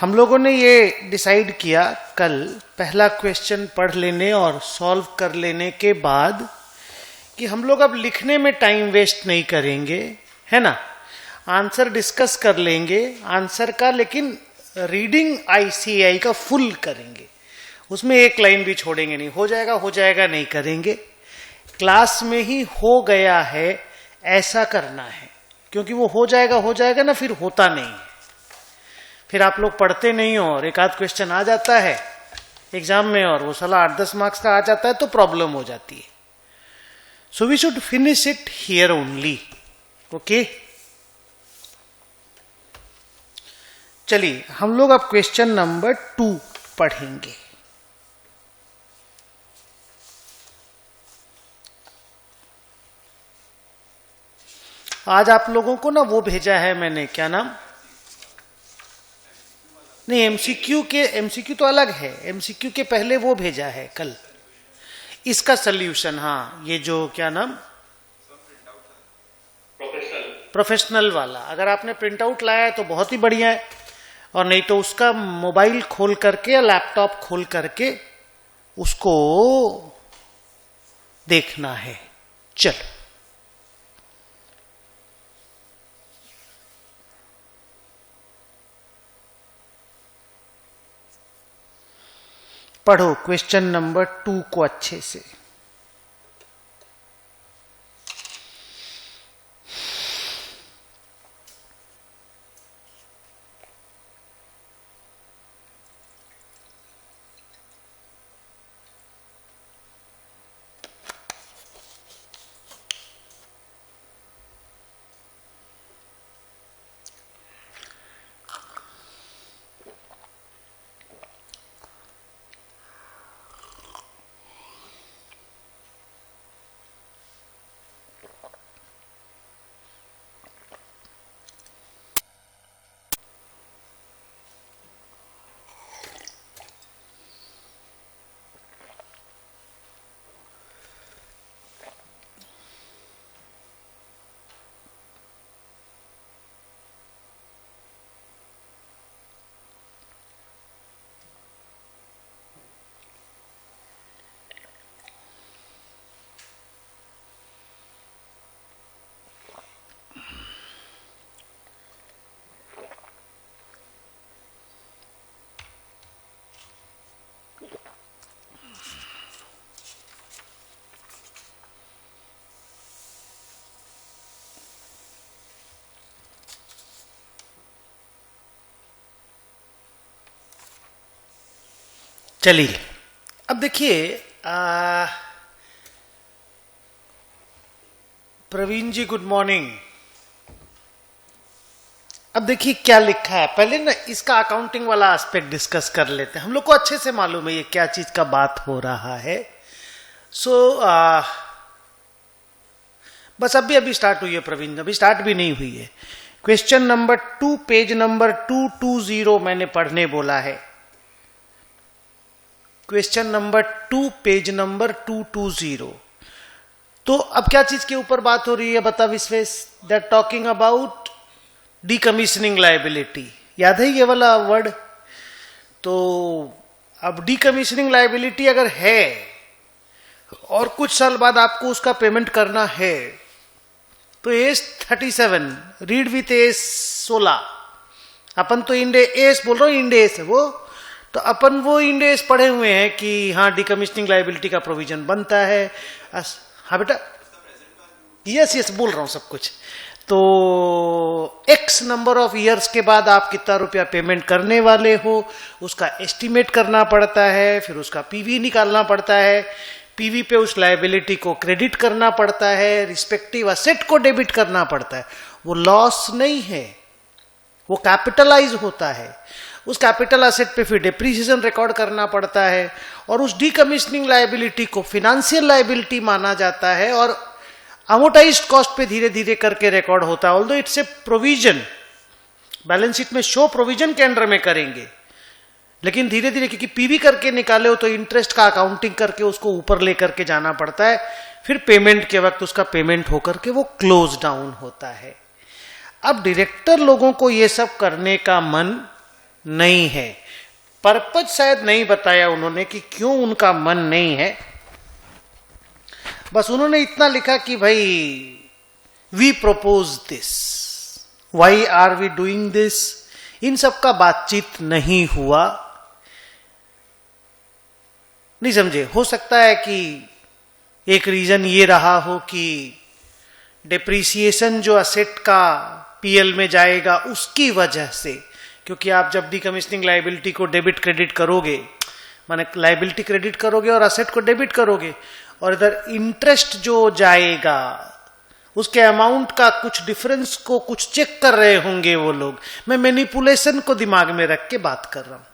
हम लोगों ने ये डिसाइड किया कल पहला क्वेश्चन पढ़ लेने और सॉल्व कर लेने के बाद कि हम लोग अब लिखने में टाइम वेस्ट नहीं करेंगे, है ना। आंसर डिस्कस कर लेंगे आंसर का, लेकिन रीडिंग आईसीआई का फुल करेंगे, उसमें एक लाइन भी छोड़ेंगे नहीं। हो जाएगा नहीं करेंगे। क्लास में ही हो गया है ऐसा करना है, क्योंकि वो हो जाएगा ना, फिर होता नहीं है। फिर आप लोग पढ़ते नहीं हो और एक आध क्वेश्चन आ जाता है एग्जाम में और वो साला 8-10 मार्क्स का आ जाता है तो प्रॉब्लम हो जाती है। So we should finish it here only. Okay, चलिए हम लोग अब क्वेश्चन नंबर 2 पढ़ेंगे। आज आप लोगों को ना वो भेजा है मैंने, क्या नाम, नहीं एमसीक्यू तो अलग है। एमसीक्यू के पहले वो भेजा है कल, इसका सल्यूशन। हाँ, ये जो क्या नाम, प्रोफेशनल वाला, अगर आपने प्रिंट आउट लाया है तो बहुत ही बढ़िया है, और नहीं तो उसका मोबाइल खोल करके या लैपटॉप खोल करके उसको देखना है। चलो पढ़ो क्वेश्चन नंबर 2 को अच्छे से। चलिए अब देखिए, प्रवीण जी गुड मॉर्निंग। अब देखिए क्या लिखा है, पहले ना इसका अकाउंटिंग वाला एस्पेक्ट डिस्कस कर लेते हैं। हम लोग को अच्छे से मालूम है ये क्या चीज का बात हो रहा है। सो बस अभी स्टार्ट हुई है प्रवीण, अभी स्टार्ट भी नहीं हुई है। क्वेश्चन नंबर 2 पेज नंबर 220 मैंने पढ़ने बोला है। Question number 2 page number 220। तो अब क्या चीज के ऊपर बात हो रही है बता Vishwesh? That talking about decommissioning liability. याद है ये वाला वर्ड? तो अब डीकमीशनिंग लायबिलिटी अगर है और कुछ साल बाद आपको उसका पेमेंट करना है तो एस 37 रीड विथ एस 16, अपन तो इंड एस बोल रहा हूं, इंड एस है वो, तो अपन वो इंड एस पढ़े हुए हैं कि हाँ डीकमीशनिंग लायबिलिटी का प्रोविजन बनता है। हाँ बेटा, यस बोल रहा हूं सब कुछ। तो एक्स नंबर ऑफ ईयर्स के बाद आप कितना रुपया पेमेंट करने वाले हो उसका एस्टिमेट करना पड़ता है, फिर उसका पीवी निकालना पड़ता है, पीवी पे उस लायबिलिटी को क्रेडिट करना पड़ता है, रिस्पेक्टिव असेट को डेबिट करना पड़ता है। वो लॉस नहीं है, वो कैपिटलाइज होता है। उस कैपिटल असेट पे फिर डेप्रिसिएशन रिकॉर्ड करना पड़ता है और उस डीकमीशनिंग लायबिलिटी को फिनेंशियल लायबिलिटी माना जाता है और अमोर्टाइज्ड कॉस्ट पे धीरे धीरे करके रिकॉर्ड होता है। Although it's a provision, balance sheet में शो प्रोविजन के अंडर में करेंगे, लेकिन धीरे धीरे क्योंकि पीवी करके निकाले हो तो इंटरेस्ट का अकाउंटिंग करके उसको ऊपर लेकर के जाना पड़ता है, फिर पेमेंट के वक्त उसका पेमेंट होकर के वो क्लोज डाउन होता है। अब डायरेक्टर लोगों को ये सब करने का मन नहीं है। पर्पज शायद नहीं बताया उन्होंने कि क्यों उनका मन नहीं है, बस उन्होंने इतना लिखा कि भाई we propose this, why are we doing this, इन सब का बातचीत नहीं हुआ। नहीं समझे? हो सकता है कि एक रीजन ये रहा हो कि डेप्रीसिएशन जो असेट का पीएल में जाएगा उसकी वजह से, क्योंकि आप जब डीकमीशनिंग लायबिलिटी को डेबिट क्रेडिट करोगे, माने लायबिलिटी क्रेडिट करोगे और असेट को डेबिट करोगे, और इधर इंटरेस्ट जो जाएगा उसके अमाउंट का कुछ डिफरेंस को कुछ चेक कर रहे होंगे वो लोग। मैं मैनिपुलेशन को दिमाग में रख के बात कर रहा हूं।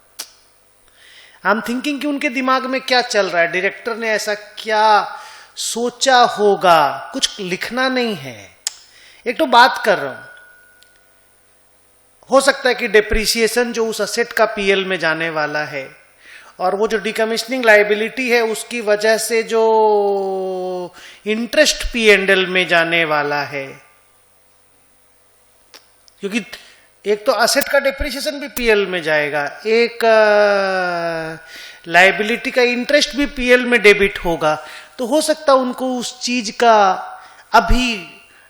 आई एम थिंकिंग कि उनके दिमाग में क्या चल रहा है, डायरेक्टर ने ऐसा क्या सोचा होगा, कुछ लिखना नहीं है, एक तो बात कर रहा हूं। हो सकता है कि डेप्रीसिएशन जो उस असेट का पीएल में जाने वाला है और वो जो डीकमीशनिंग लायबिलिटी है उसकी वजह से जो इंटरेस्ट पीएनएल में जाने वाला है, क्योंकि एक तो असेट का डेप्रीसिएशन भी पीएल में जाएगा, एक लायबिलिटी का इंटरेस्ट भी पीएल में डेबिट होगा, तो हो सकता उनको उस चीज का अभी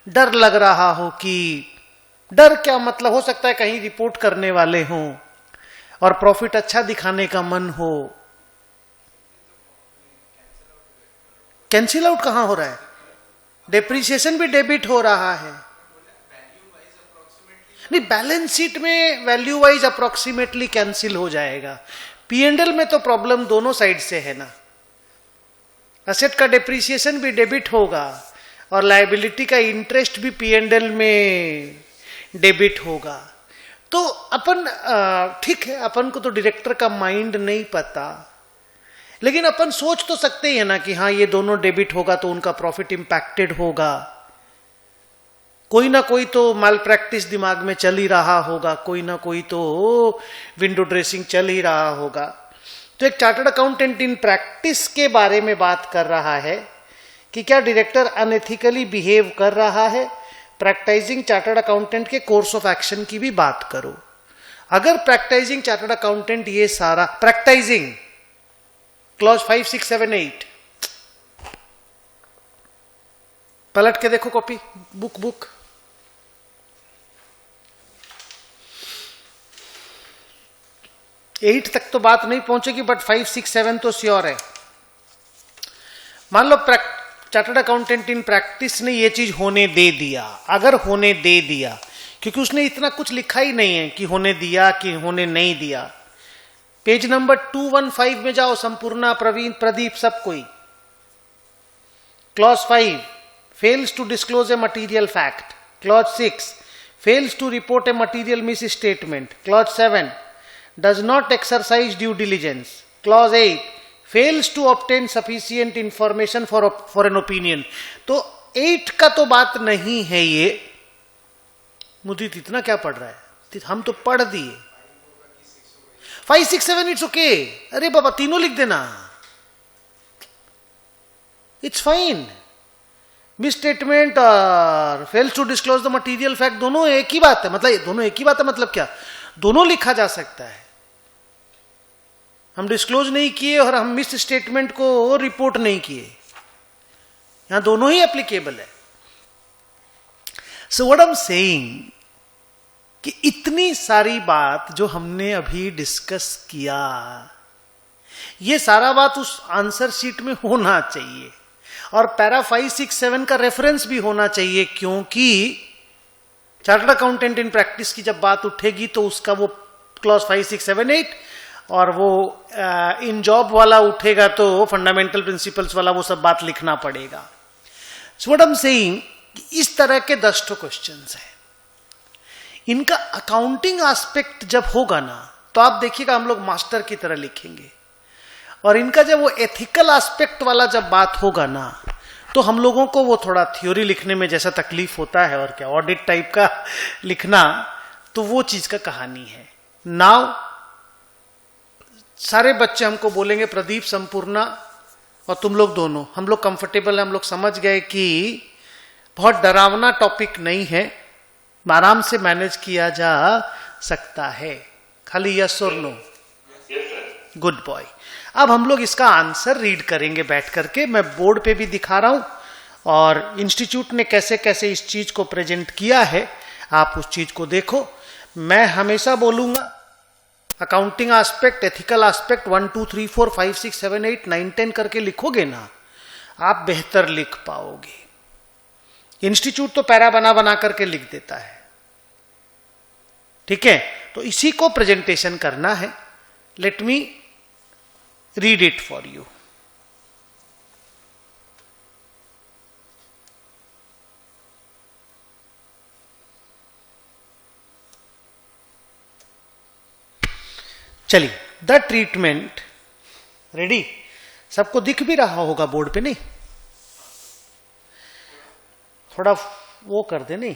डर लग रहा हो। कि डर क्या मतलब, हो सकता है कहीं रिपोर्ट करने वाले हों और प्रॉफिट अच्छा दिखाने का मन हो। कैंसिल आउट कहां हो रहा है? डेप्रीसिएशन भी डेबिट हो रहा है। नहीं, बैलेंस शीट में वैल्यू वाइज अप्रोक्सीमेटली कैंसिल हो जाएगा। पीएनएल में तो प्रॉब्लम दोनों साइड से है ना, असेट का डेप्रीसिएशन भी डेबिट होगा और लायबिलिटी का इंटरेस्ट भी पीएनएल में डेबिट होगा। तो अपन ठीक है, अपन को तो डायरेक्टर का माइंड नहीं पता, लेकिन अपन सोच तो सकते ही है ना कि हाँ ये दोनों डेबिट होगा तो उनका प्रॉफिट इंपैक्टेड होगा। कोई ना कोई तो माल प्रैक्टिस दिमाग में चल ही रहा होगा, कोई ना कोई तो विंडो ड्रेसिंग चल ही रहा होगा। तो एक चार्टर्ड अकाउंटेंट इन प्रैक्टिस के बारे में बात कर रहा है कि क्या डायरेक्टर अनएथिकली बिहेव कर रहा है। प्रैक्टाइजिंग चार्टर्ड अकाउंटेंट के कोर्स ऑफ एक्शन की भी बात करो। अगर प्रैक्टाइजिंग चार्टर्ड अकाउंटेंट ये सारा प्रैक्टाइजिंग क्लॉज 5, 6, 7, 8 पलट के देखो कॉपी बुक 8 तक तो बात नहीं पहुंचेगी, बट 5, 6, 7 तो श्योर है। मान लो चार्टर्ड अकाउंटेंट इन प्रैक्टिस ने ये चीज होने दे दिया, अगर होने दे दिया, क्योंकि उसने इतना कुछ लिखा ही नहीं है कि होने दिया कि होने नहीं दिया। पेज नंबर 215 में जाओ, संपूर्णा, प्रवीण, प्रदीप, सब कोई। Clause 5 fails to disclose a material fact. Clause 6 fails to report a material misstatement. Clause 7 does not exercise due diligence. Clause 8 fails to obtain sufficient information for an opinion। तो 8 का तो बात नहीं है ये। मुदित इतना क्या पढ़ रहा है? हम तो पढ़ दिए 5, 6, 7 इट्स ओके। अरे बाबा तीनों लिख देना, इट्स फाइन। मिस स्टेटमेंट और fails to disclose the material fact दोनों एक ही बात है। मतलब दोनों एक ही बात है, मतलब क्या? दोनों लिखा जा सकता है। हम डिस्क्लोज नहीं किए और हम मिस स्टेटमेंट को रिपोर्ट नहीं किए, यहां दोनों ही एप्लीकेबल है। So what I am saying कि इतनी सारी बात जो हमने अभी डिस्कस किया, ये सारा बात उस आंसर शीट में होना चाहिए और पैरा 5, 6, 7 का रेफरेंस भी होना चाहिए, क्योंकि चार्टर्ड अकाउंटेंट इन प्रैक्टिस की जब बात उठेगी तो उसका वो क्लॉज 5, 6, 7, 8 और वो इन जॉब वाला उठेगा तो फंडामेंटल प्रिंसिपल्स वाला वो सब बात लिखना पड़ेगा। So what I am saying, इस तरह के 10 क्वेश्चंस हैं। इनका अकाउंटिंग एस्पेक्ट जब होगा ना तो आप देखिएगा हम लोग मास्टर की तरह लिखेंगे, और इनका जब वो एथिकल एस्पेक्ट वाला जब बात होगा ना तो हम लोगों को वो थोड़ा थ्योरी लिखने में जैसा तकलीफ होता है और क्या ऑडिट टाइप का लिखना, तो वो चीज का कहानी है। नाउ सारे बच्चे हमको बोलेंगे प्रदीप, संपूर्णा और तुम लोग दोनों, हम लोग कंफर्टेबल हैं, हम लोग समझ गए कि बहुत डरावना टॉपिक नहीं है, आराम से मैनेज किया जा सकता है। खाली यस और नो? Good boy. अब हम लोग इसका आंसर रीड करेंगे बैठ करके। मैं बोर्ड पे भी दिखा रहा हूं और इंस्टीट्यूट ने कैसे कैसे इस चीज को प्रेजेंट किया है, आप उस चीज को देखो। मैं हमेशा बोलूंगा अकाउंटिंग एस्पेक्ट, एथिकल एस्पेक्ट 1 2 3 4 5 6 7 8 9 10 करके लिखोगे ना, आप बेहतर लिख पाओगे। इंस्टीट्यूट तो पैरा बना बना करके लिख देता है, ठीक है? तो इसी को प्रेजेंटेशन करना है। Let me read it for you. चलिए, द ट्रीटमेंट, रेडी? सबको दिख भी रहा होगा बोर्ड पे, नहीं? थोड़ा वो कर दे, नहीं?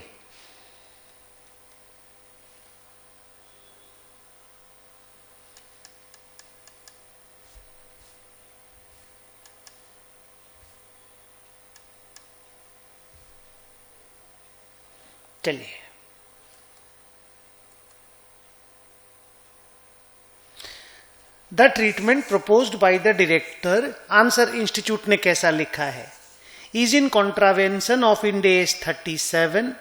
चलिए, the treatment proposed by the director, answer institute ने कैसा लिखा है? Is in contravention of Ind AS 37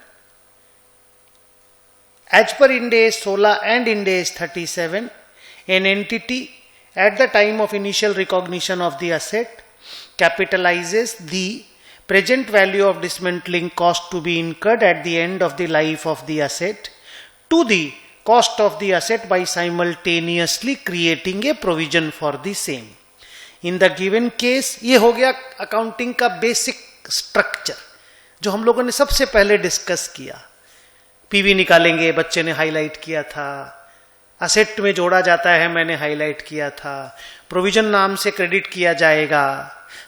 as per Ind AS 16 and Ind AS 37 an entity at the time of initial recognition of the asset capitalizes the present value of dismantling cost to be incurred at the end of the life of the asset to the cost of the asset by simultaneously creating a provision for the same. In the given case, ये हो गया accounting का basic structure जो हम लोगों ने सबसे पहले डिस्कस किया। पीवी निकालेंगे, बच्चे ने हाईलाइट किया था। असेट में जोड़ा जाता है, मैंने हाईलाइट किया था। प्रोविजन नाम से क्रेडिट किया जाएगा,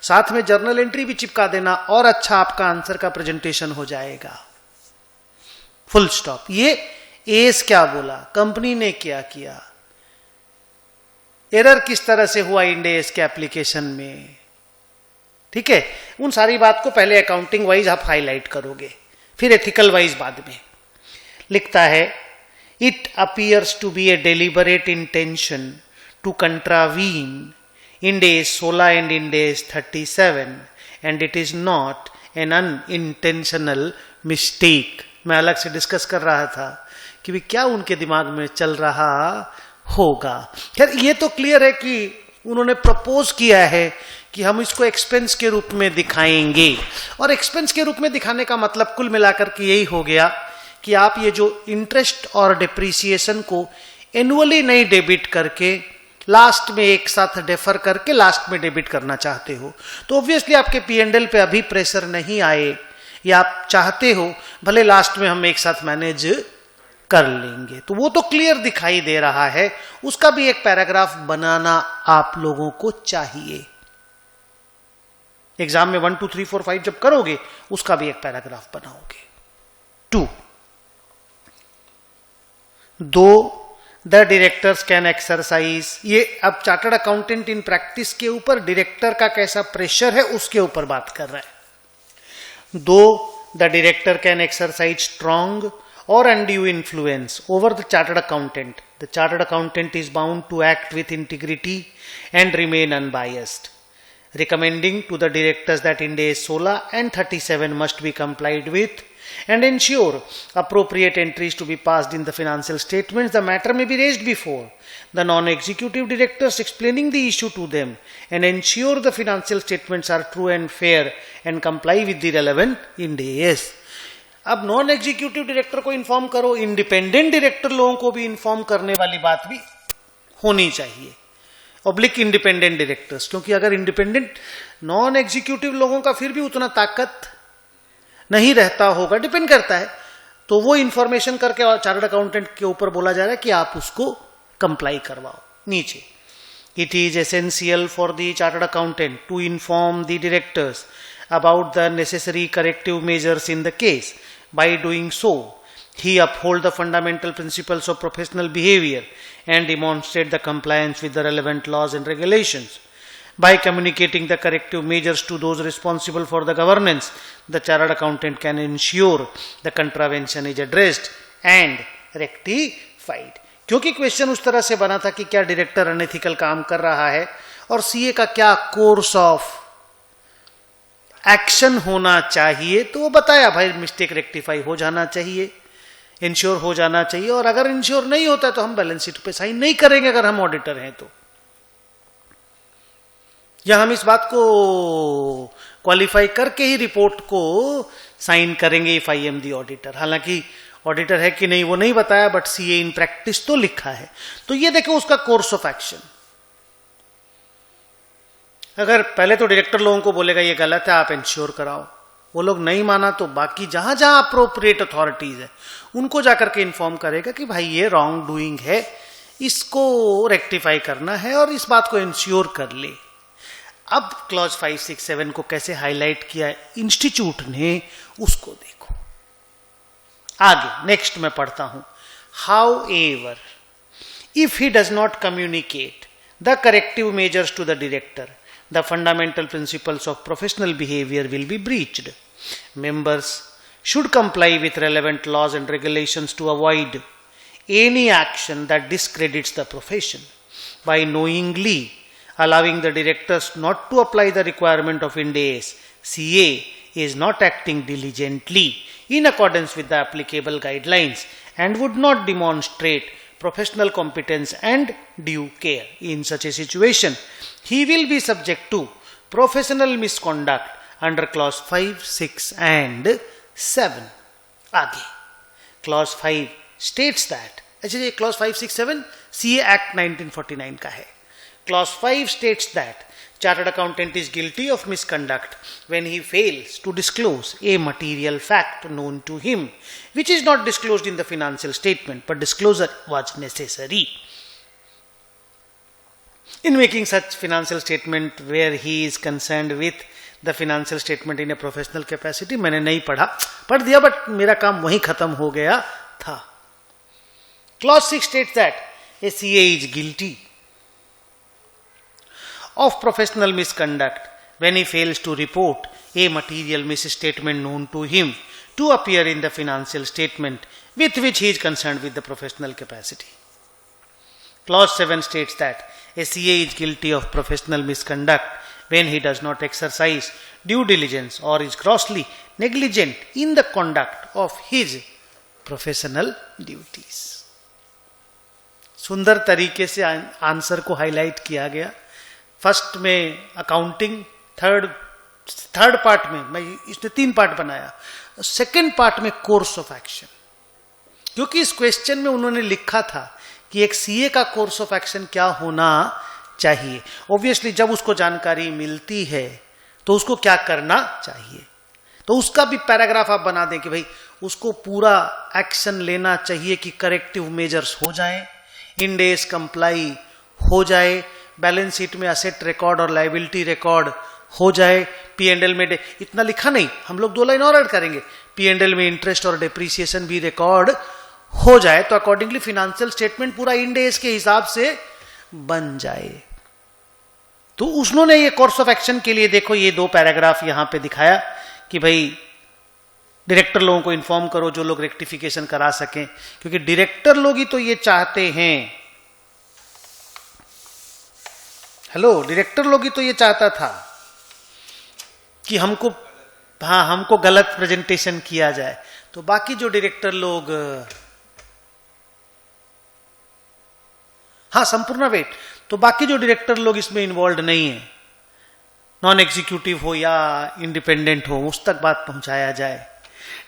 साथ में जर्नल एंट्री भी चिपका देना और अच्छा आपका आंसर का प्रेजेंटेशन हो जाएगा। Full stop. ये एस क्या बोला, कंपनी ने क्या किया, एरर किस तरह से हुआ इंड एस के एप्लीकेशन में, ठीक है? उन सारी बात को पहले अकाउंटिंग वाइज आप हाईलाइट करोगे, फिर एथिकल वाइज बाद में। लिखता है, it appears to be a deliberate intention to contravene Ind AS 16 and Ind AS 37 and it is not an unintentional mistake. मैं अलग से डिस्कस कर रहा था कि भी क्या उनके दिमाग में चल रहा होगा। खैर, ये तो क्लियर है कि उन्होंने प्रपोज किया है कि हम इसको एक्सपेंस के रूप में दिखाएंगे, और एक्सपेंस के रूप में दिखाने का मतलब कुल मिलाकर के यही हो गया कि आप ये जो इंटरेस्ट और डिप्रिसिएशन को एनुअली नहीं डेबिट करके लास्ट में एक साथ डेफर करके लास्ट में डेबिट करना चाहते हो, तो ऑब्वियसली आपके P&L पे अभी प्रेशर नहीं आए, या आप चाहते हो भले लास्ट में हम एक साथ मैनेज कर लेंगे। तो वो तो क्लियर दिखाई दे रहा है, उसका भी एक पैराग्राफ बनाना आप लोगों को चाहिए। एग्जाम में 1 2 3 4 5 जब करोगे उसका भी एक पैराग्राफ बनाओगे। 2, दो द डायरेक्टर्स कैन एक्सरसाइज, ये अब चार्टर्ड अकाउंटेंट इन प्रैक्टिस के ऊपर डायरेक्टर का कैसा प्रेशर है उसके ऊपर बात कर रहा है। Though the director can exercise strong और undue influence over the chartered accountant is bound to act with integrity and remain unbiased, recommending to the directors that Ind AS 16 and 37 must be complied with and ensure appropriate entries to be passed in the financial statements. The matter may be raised before the non-executive directors, explaining the issue to them and ensure the financial statements are true and fair and comply with the relevant Ind AS. अब non executive director को inform करो, independent director लोगों को भी inform करने वाली बात भी होनी चाहिए, ऑब्लिक इंडिपेंडेंट डायरेक्टर्स, क्योंकि अगर इंडिपेंडेंट नॉन एग्जीक्यूटिव लोगों का फिर भी उतना ताकत नहीं रहता होगा, डिपेंड करता है, तो वो इंफॉर्मेशन करके चार्टर्ड अकाउंटेंट के ऊपर बोला जा रहा है कि आप उसको कंप्लाई करवाओ। नीचे, it is essential for the chartered accountant to inform the directors about the necessary corrective measures in the case. By doing so, he uphold the fundamental principles of professional behavior and demonstrate the compliance with the relevant laws and regulations. By communicating the corrective measures to those responsible for the governance, the chartered accountant can ensure the contravention is addressed and rectified. क्योंकि question उस तरह से बना था कि क्या director unethical काम कर रहा है और सीए का क्या कोर्स ऑफ एक्शन होना चाहिए, तो वो बताया भाई मिस्टेक रेक्टिफाई हो जाना चाहिए, इंश्योर हो जाना चाहिए, और अगर इंश्योर नहीं होता तो हम बैलेंस शीट पे साइन नहीं करेंगे अगर हम ऑडिटर हैं तो। या हम इस बात को क्वालिफाई करके ही रिपोर्ट को साइन करेंगे if I am the auditor. हालांकि ऑडिटर है कि नहीं वो नहीं बताया, बट सीए इन प्रैक्टिस तो लिखा है। तो ये देखो उसका कोर्स ऑफ एक्शन। अगर पहले तो डायरेक्टर लोगों को बोलेगा ये गलत है, आप इंश्योर कराओ, वो लोग नहीं माना तो बाकी जहां जहां अप्रोप्रिएट अथॉरिटीज है उनको जाकर के इन्फॉर्म करेगा कि भाई ये रॉन्ग डूइंग है, इसको रेक्टिफाई करना है और इस बात को इंश्योर कर ले। अब क्लॉज 5, 6, 7 को कैसे हाईलाइट किया है इंस्टीट्यूट ने, उसको देखो। आगे नेक्स्ट मैं पढ़ता हूं। However if he does not communicate the corrective measures to the director, the fundamental principles of professional behavior will be breached. Members should comply with relevant laws and regulations to avoid any action that discredits the profession. By knowingly allowing the directors not to apply the requirement of Ind AS, CA is not acting diligently in accordance with the applicable guidelines and would not demonstrate professional competence and due care. In such a situation, he will be subject to professional misconduct under clause 5, 6 and 7. आगे clause 5 states that, अच्छा ये clause 5, 6, 7 CA Act 1949 का है। clause 5 states that chartered accountant is guilty of misconduct when he fails to disclose a material fact known to him which is not disclosed in the financial statement but disclosure was necessary. In making such financial statement where he is concerned with the financial statement in a professional capacity, मैंने नहीं पढ़ा, पढ़ दिया but मेरा काम वहीं खत्म हो गया था। Clause 6 states that a CA is guilty of professional misconduct when he fails to report a material misstatement known to him to appear in the financial statement with which he is concerned with the professional capacity. Clause 7 states that a CA is guilty of professional misconduct when he does not exercise due diligence or is grossly negligent in the conduct of his professional duties. सुंदर तरीके से answer को highlight किया गया। First में accounting, third part में मैं इसने 3 पार्ट बनाया, सेकंड पार्ट में कोर्स ऑफ एक्शन। क्योंकि इस क्वेश्चन में उन्होंने लिखा था कि एक सीए का कोर्स ऑफ एक्शन क्या होना चाहिए। ऑब्वियसली जब उसको जानकारी मिलती है तो उसको क्या करना चाहिए, तो उसका भी पैराग्राफ आप बना दें कि भाई उसको पूरा एक्शन लेना चाहिए कि करेक्टिव मेजर्स हो जाए, इंड एस कंप्लाई हो जाए, बैलेंस शीट में असेट रिकॉर्ड और लायबिलिटी रिकॉर्ड हो जाए, P&L में इतना लिखा नहीं, हम लोग 2 लाइन और ऐड करेंगे, P&L में इंटरेस्ट और डेप्रीसिएशन भी रिकॉर्ड हो जाए, तो अकॉर्डिंगली फाइनेंशियल स्टेटमेंट पूरा इंड एस के हिसाब से बन जाए। तो उन्होंने ये कोर्स ऑफ एक्शन के लिए देखो ये 2 पैराग्राफ यहां पे दिखाया कि भाई डायरेक्टर लोगों को इन्फॉर्म करो जो लोग रेक्टिफिकेशन करा सकें, क्योंकि डायरेक्टर लोग ही तो ये चाहते हैं, डायरेक्टर लोग ही तो ये चाहता था कि हमको गलत प्रेजेंटेशन किया जाए। तो बाकी जो डायरेक्टर लोग, संपूर्ण वेट, तो बाकी जो डायरेक्टर लोग इसमें इन्वॉल्व नहीं है, नॉन एग्जीक्यूटिव हो या इंडिपेंडेंट हो, उस तक बात पहुंचाया जाए।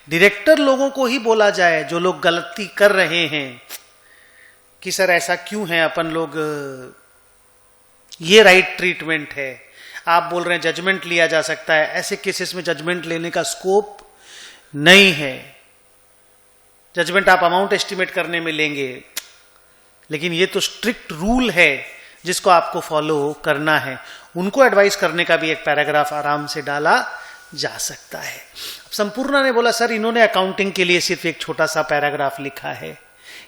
डायरेक्टर लोगों को ही बोला जाए जो लोग गलती कर रहे हैं कि सर ऐसा क्यों है, अपन लोग ये राइट ट्रीटमेंट है, आप बोल रहे हैं जजमेंट लिया जा सकता है, ऐसे केसेस में जजमेंट लेने का स्कोप नहीं है। जजमेंट आप अमाउंट एस्टिमेट करने में लेंगे, लेकिन ये तो स्ट्रिक्ट रूल है जिसको आपको फॉलो करना है। उनको एडवाइस करने का भी एक पैराग्राफ आराम से डाला जा सकता है। अब संपूर्णा ने बोला सर इन्होंने अकाउंटिंग के लिए सिर्फ एक छोटा सा पैराग्राफ लिखा है,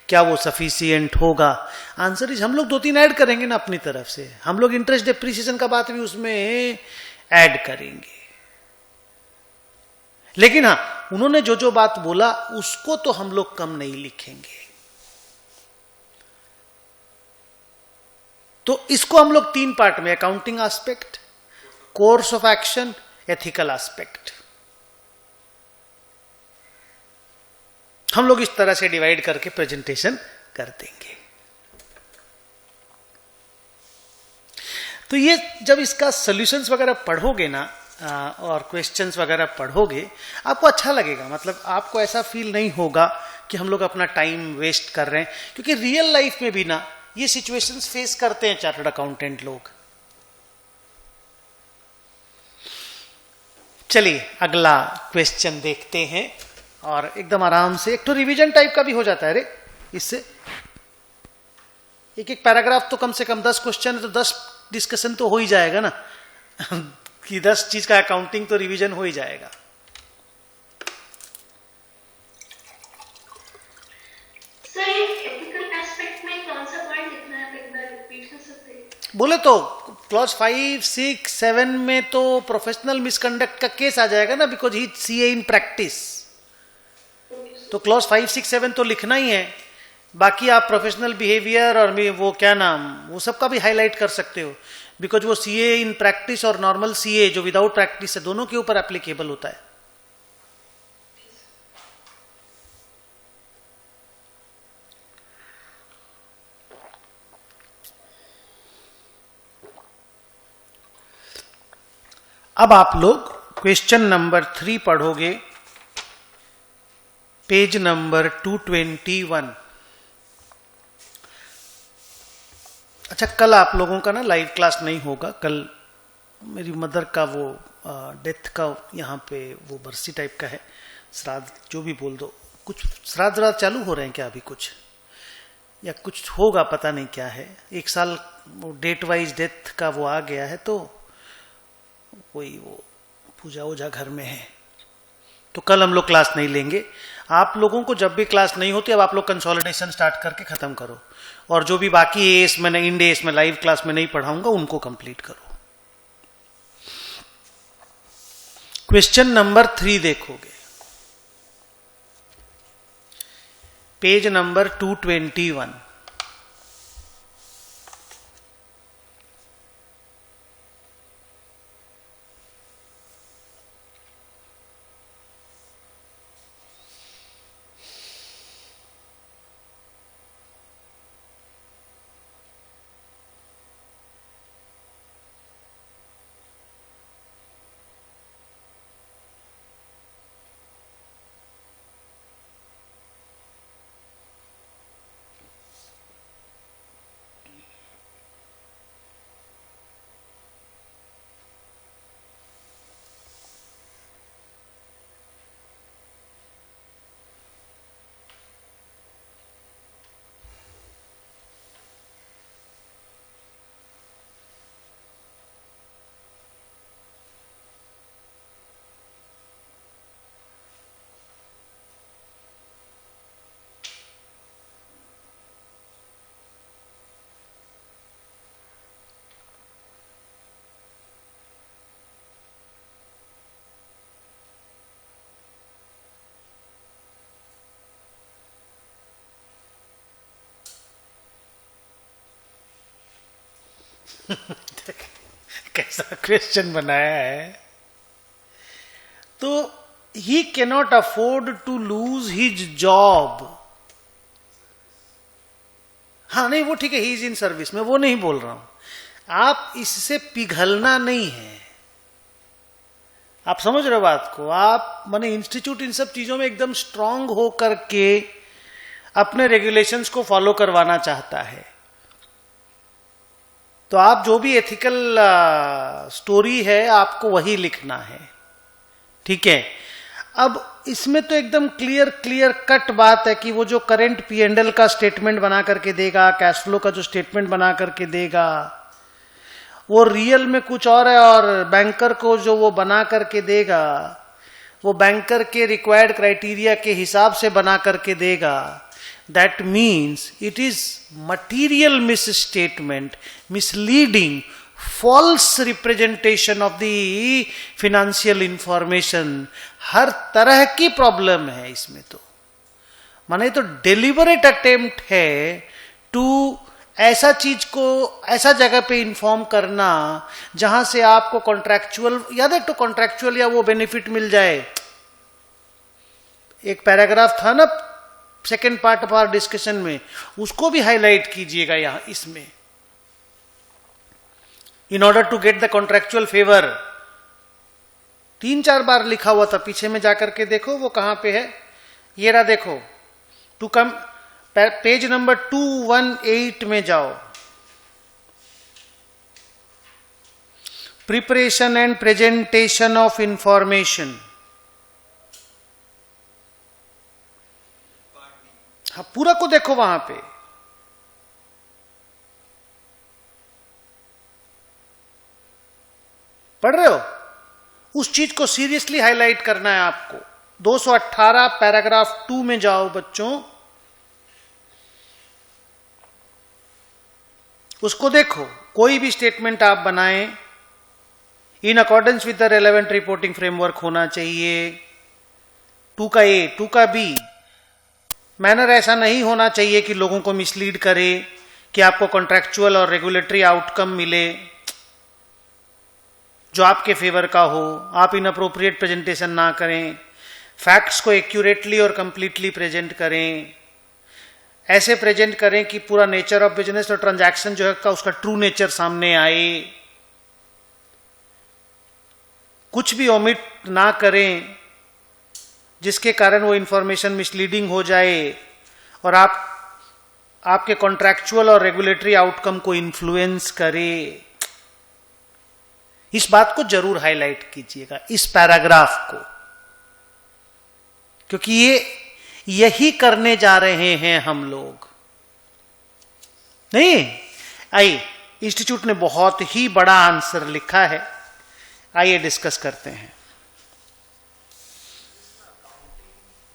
क्या वो सफिशिएंट होगा? आंसर इज हम लोग 2-3 ऐड करेंगे ना अपनी तरफ से, हम लोग इंटरेस्ट डेप्रिसिएशन का बात भी उसमें ऐड करेंगे। लेकिन उन्होंने जो जो बात बोला उसको तो हम लोग कम नहीं लिखेंगे। तो इसको हम लोग 3 पार्ट में, accounting aspect, course of action, ethical aspect, हम लोग इस तरह से डिवाइड करके प्रेजेंटेशन कर देंगे। तो ये जब इसका सॉल्यूशंस वगैरह पढ़ोगे ना और क्वेश्चंस वगैरह पढ़ोगे, आपको अच्छा लगेगा। मतलब आपको ऐसा फील नहीं होगा कि हम लोग अपना टाइम वेस्ट कर रहे हैं, क्योंकि रियल लाइफ में भी ना ये सिचुएशंस फेस करते हैं चार्टर्ड अकाउंटेंट लोग। चलिए अगला क्वेश्चन देखते हैं, और एकदम आराम से, एक तो रिवीजन टाइप का भी हो जाता है रे इससे। एक एक पैराग्राफ तो कम से कम 10 क्वेश्चन है, तो 10 डिस्कशन तो हो ही जाएगा ना कि 10 चीज का अकाउंटिंग तो रिवीजन हो ही जाएगा। सर एथिकल एस्पेक्ट में कौन सा पॉइंट लिखना है, एक बार रिपीट कर सकते हैं? बोले तो क्लॉज 5, 6, 7 में तो प्रोफेशनल मिसकंडक्ट का केस आ जाएगा ना, because he CA in practice. तो क्लॉज 5, 6, 7 तो लिखना ही है। बाकी आप प्रोफेशनल बिहेवियर और वो क्या नाम, वो सब का भी हाईलाइट कर सकते हो, बिकॉज वो सीए इन प्रैक्टिस और नॉर्मल सीए जो विदाउट प्रैक्टिस है, दोनों के ऊपर एप्लीकेबल होता है। अब आप लोग क्वेश्चन नंबर 3 पढ़ोगे, पेज नंबर 221। अच्छा, कल आप लोगों का ना लाइव क्लास नहीं होगा। कल मेरी मदर का वो डेथ का यहाँ पे वो बरसी टाइप का है, श्राद्ध जो भी बोल दो। कुछ श्राद्ध चालू हो रहे हैं क्या अभी, कुछ या कुछ होगा, पता नहीं क्या है। 1 साल वो डेट वाइज डेथ का वो आ गया है, तो कोई वो पूजा वूजा घर में है, तो कल हम लोग क्लास नहीं लेंगे। आप लोगों को जब भी क्लास नहीं होती, अब आप लोग कंसोलिडेशन स्टार्ट करके खत्म करो, और जो भी बाकी एएस में इन डेज में लाइव क्लास में नहीं पढ़ाऊंगा उनको कंप्लीट करो। क्वेश्चन नंबर 3 देखोगे, पेज नंबर 221। कैसा क्वेश्चन बनाया है। तो he cannot afford to lose his job. हाँ नहीं, वो ठीक है, ही इज इन सर्विस, मैं वो नहीं बोल रहा हूं। आप इससे पिघलना नहीं है, आप समझ रहे हो बात को। आप माने इंस्टीट्यूट इन सब चीजों में एकदम स्ट्रांग हो करके अपने रेगुलेशंस को फॉलो करवाना चाहता है। तो आप जो भी एथिकल स्टोरी है आपको वही लिखना है, ठीक है। अब इसमें तो एकदम क्लियर कट बात है कि वो जो करंट P&L का स्टेटमेंट बना करके देगा, कैश फ्लो का जो स्टेटमेंट बना करके देगा, वो रियल में कुछ और है, और बैंकर को जो वो बना करके देगा वो बैंकर के रिक्वायर्ड क्राइटेरिया के हिसाब से बना करके देगा। That means it is material misstatement, misleading, false representation of the financial information। हर तरह की प्रॉब्लम है इसमें। तो माने तो डेलिबरेट अटेम्प्ट है टू ऐसा चीज को ऐसा जगह पे इन्फॉर्म करना जहां से आपको कॉन्ट्रैक्चुअल या तो कॉन्ट्रैक्चुअल या वो बेनिफिट मिल जाए। एक पैराग्राफ था ना second part of our discussion में, उसको भी हाईलाइट कीजिएगा यहां इसमें, in order to get the contractual favour. 3-4 बार लिखा हुआ था, पीछे में जाकर के देखो वो कहां पे है। ये रहा देखो, टू कम पेज नंबर 218 में जाओ, preparation and presentation of information. हाँ, पूरा को देखो वहां पे। पढ़ रहे हो? उस चीज को सीरियसली हाईलाइट करना है आपको। 218 पैराग्राफ 2 में जाओ बच्चों, उसको देखो। कोई भी स्टेटमेंट आप बनाएं, in accordance with the relevant reporting framework होना चाहिए। 2 का ए, 2 का बी। मैनर ऐसा नहीं होना चाहिए कि लोगों को मिसलीड करे कि आपको कॉन्ट्रैक्चुअल और रेगुलेटरी आउटकम मिले जो आपके फेवर का हो। आप इनअप्रोप्रिएट प्रेजेंटेशन ना करें, फैक्ट्स को एक्यूरेटली और कंप्लीटली प्रेजेंट करें। ऐसे प्रेजेंट करें कि पूरा नेचर ऑफ बिजनेस और ट्रांजैक्शन जो है का उसका ट्रू नेचर सामने आए। कुछ भी ओमिट ना करें जिसके कारण वो इंफॉर्मेशन मिसलीडिंग हो जाए और आपके कॉन्ट्रैक्चुअल और रेगुलेटरी आउटकम को इन्फ्लुएंस करे। इस बात को जरूर हाईलाइट कीजिएगा, इस पैराग्राफ को, क्योंकि यही करने जा रहे हैं हम लोग। नहीं, आइए, इंस्टीट्यूट ने बहुत ही बड़ा आंसर लिखा है, आइए डिस्कस करते हैं।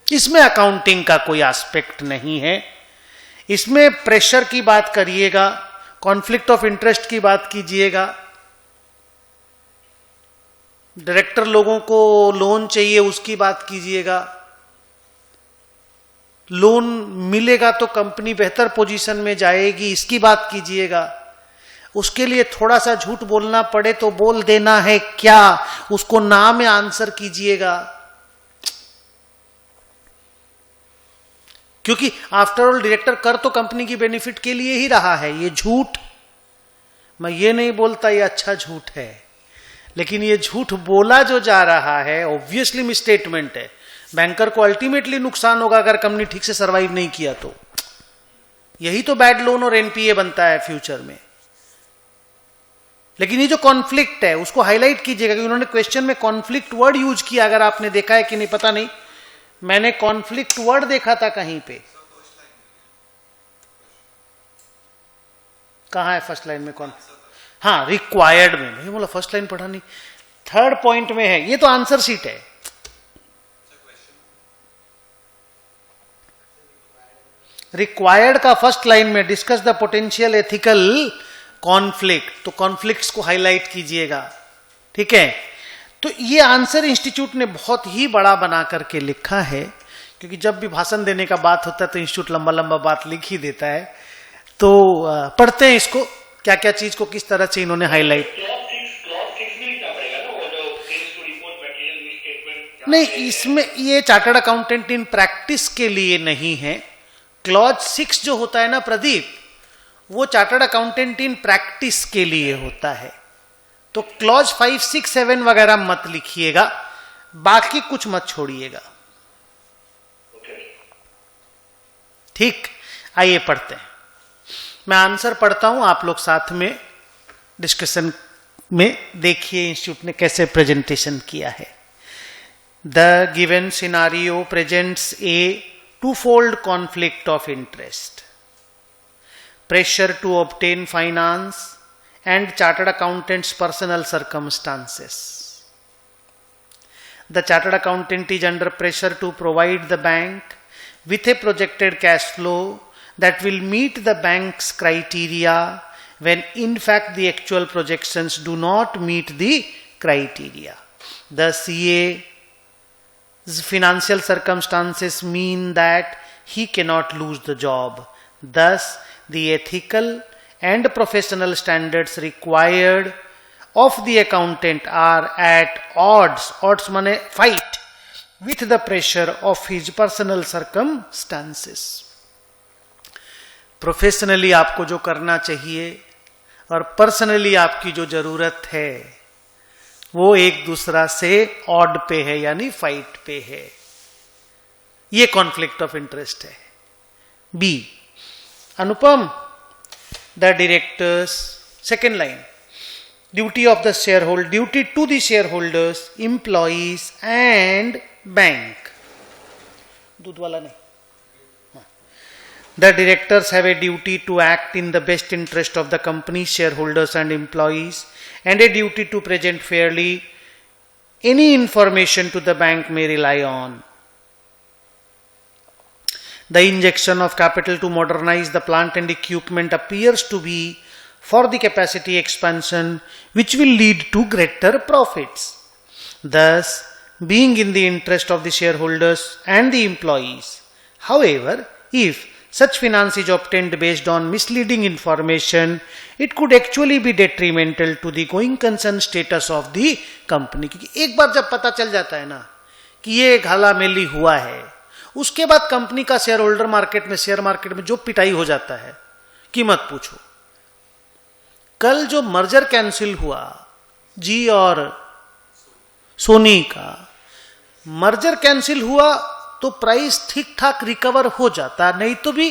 इसमें अकाउंटिंग का कोई एस्पेक्ट नहीं है। इसमें प्रेशर की बात करिएगा, कॉन्फ्लिक्ट ऑफ इंटरेस्ट की बात कीजिएगा। डायरेक्टर लोगों को लोन चाहिए उसकी बात कीजिएगा। लोन मिलेगा तो कंपनी बेहतर पोजीशन में जाएगी, इसकी बात कीजिएगा। उसके लिए थोड़ा सा झूठ बोलना पड़े तो बोल देना है क्या, उसको ना में आंसर कीजिएगा। क्योंकि आफ्टर ऑल डायरेक्टर कर तो कंपनी की बेनिफिट के लिए ही रहा है। ये झूठ, मैं ये नहीं बोलता ये अच्छा झूठ है, लेकिन ये झूठ बोला जो जा रहा है ऑब्वियसली मिसस्टेटमेंट है। बैंकर को अल्टीमेटली नुकसान होगा अगर कंपनी ठीक से सरवाइव नहीं किया तो। यही तो बैड लोन और एनपीए बनता है फ्यूचर में। लेकिन ये जो कॉन्फ्लिक्ट है उसको हाईलाइट कीजिएगा, कि उन्होंने क्वेश्चन में कॉन्फ्लिक्ट वर्ड यूज किया। अगर आपने देखा है कि नहीं पता नहीं, मैंने कॉन्फ्लिक्ट वर्ड देखा था कहीं पे। कहां है फर्स्ट लाइन में? कौन? हाँ, रिक्वायर्ड में। मैं बोला फर्स्ट लाइन पढ़ा नहीं, थर्ड पॉइंट में है। ये तो आंसर शीट है। रिक्वायर्ड का फर्स्ट लाइन में discuss the potential ethical conflict, तो कॉन्फ्लिक्ट्स को हाईलाइट कीजिएगा। ठीक है, तो ये आंसर इंस्टीट्यूट ने बहुत ही बड़ा बना करके लिखा है, क्योंकि जब भी भाषण देने का बात होता है तो इंस्टीट्यूट लंबा लंबा बात लिख ही देता है। तो पढ़ते हैं इसको, क्या क्या चीज को किस तरह से इन्होंने हाईलाइट। नहीं, इसमें ये चार्टर्ड अकाउंटेंट इन प्रैक्टिस के लिए नहीं है। क्लॉज 6 जो होता है ना प्रदीप, वो चार्टर्ड अकाउंटेंट इन प्रैक्टिस के लिए होता है। तो क्लॉज 5, 6, 7 वगैरह मत लिखिएगा, बाकी कुछ मत छोड़िएगा। ठीक, आइए पढ़ते हैं। मैं आंसर पढ़ता हूं, आप लोग साथ में डिस्कशन में देखिए इंस्टीट्यूट ने कैसे प्रेजेंटेशन किया है। The given scenario presents A twofold conflict of interest: pressure to obtain finance and chartered accountant's personal circumstances. The chartered accountant is under pressure to provide the bank with a projected cash flow that will meet the bank's criteria, when in fact the actual projections do not meet the criteria. The CA's financial circumstances mean that he cannot lose the job. Thus, the ethical and professional standards required of the accountant are at odds mane fight with the pressure of his personal circumstances. Professionally आपको जो करना चाहिए और personally आपकी जो जरूरत है वो एक दूसरा से ऑड पे है, यानी फाइट पे है. ये कॉन्फ्लिक्ट ऑफ इंटरेस्ट है. B, Anupam, the directors, second line, duty of the shareholder, duty to the shareholders, employees and bank. दूध वाला नहीं. The directors have a duty to act in the best interest of the company, shareholders and employees, and a duty to present fairly any information to the bank may rely on. The injection of capital to modernize the plant and equipment appears to be for the capacity expansion, which will lead to greater profits. Thus, being in the interest of the shareholders and the employees. However, if such finance is obtained based on misleading information, it could actually be detrimental to the going concern status of the company. क्योंकि एक बार जब पता चल जाता है ना कि ये घाला मेली हुआ है, उसके बाद कंपनी का शेयर होल्डर मार्केट में, शेयर मार्केट में जो पिटाई हो जाता है कि मत पूछो. कल जो मर्जर कैंसिल हुआ जी और सोनी का, मर्जर कैंसिल हुआ तो प्राइस ठीक ठाक रिकवर हो जाता, नहीं तो भी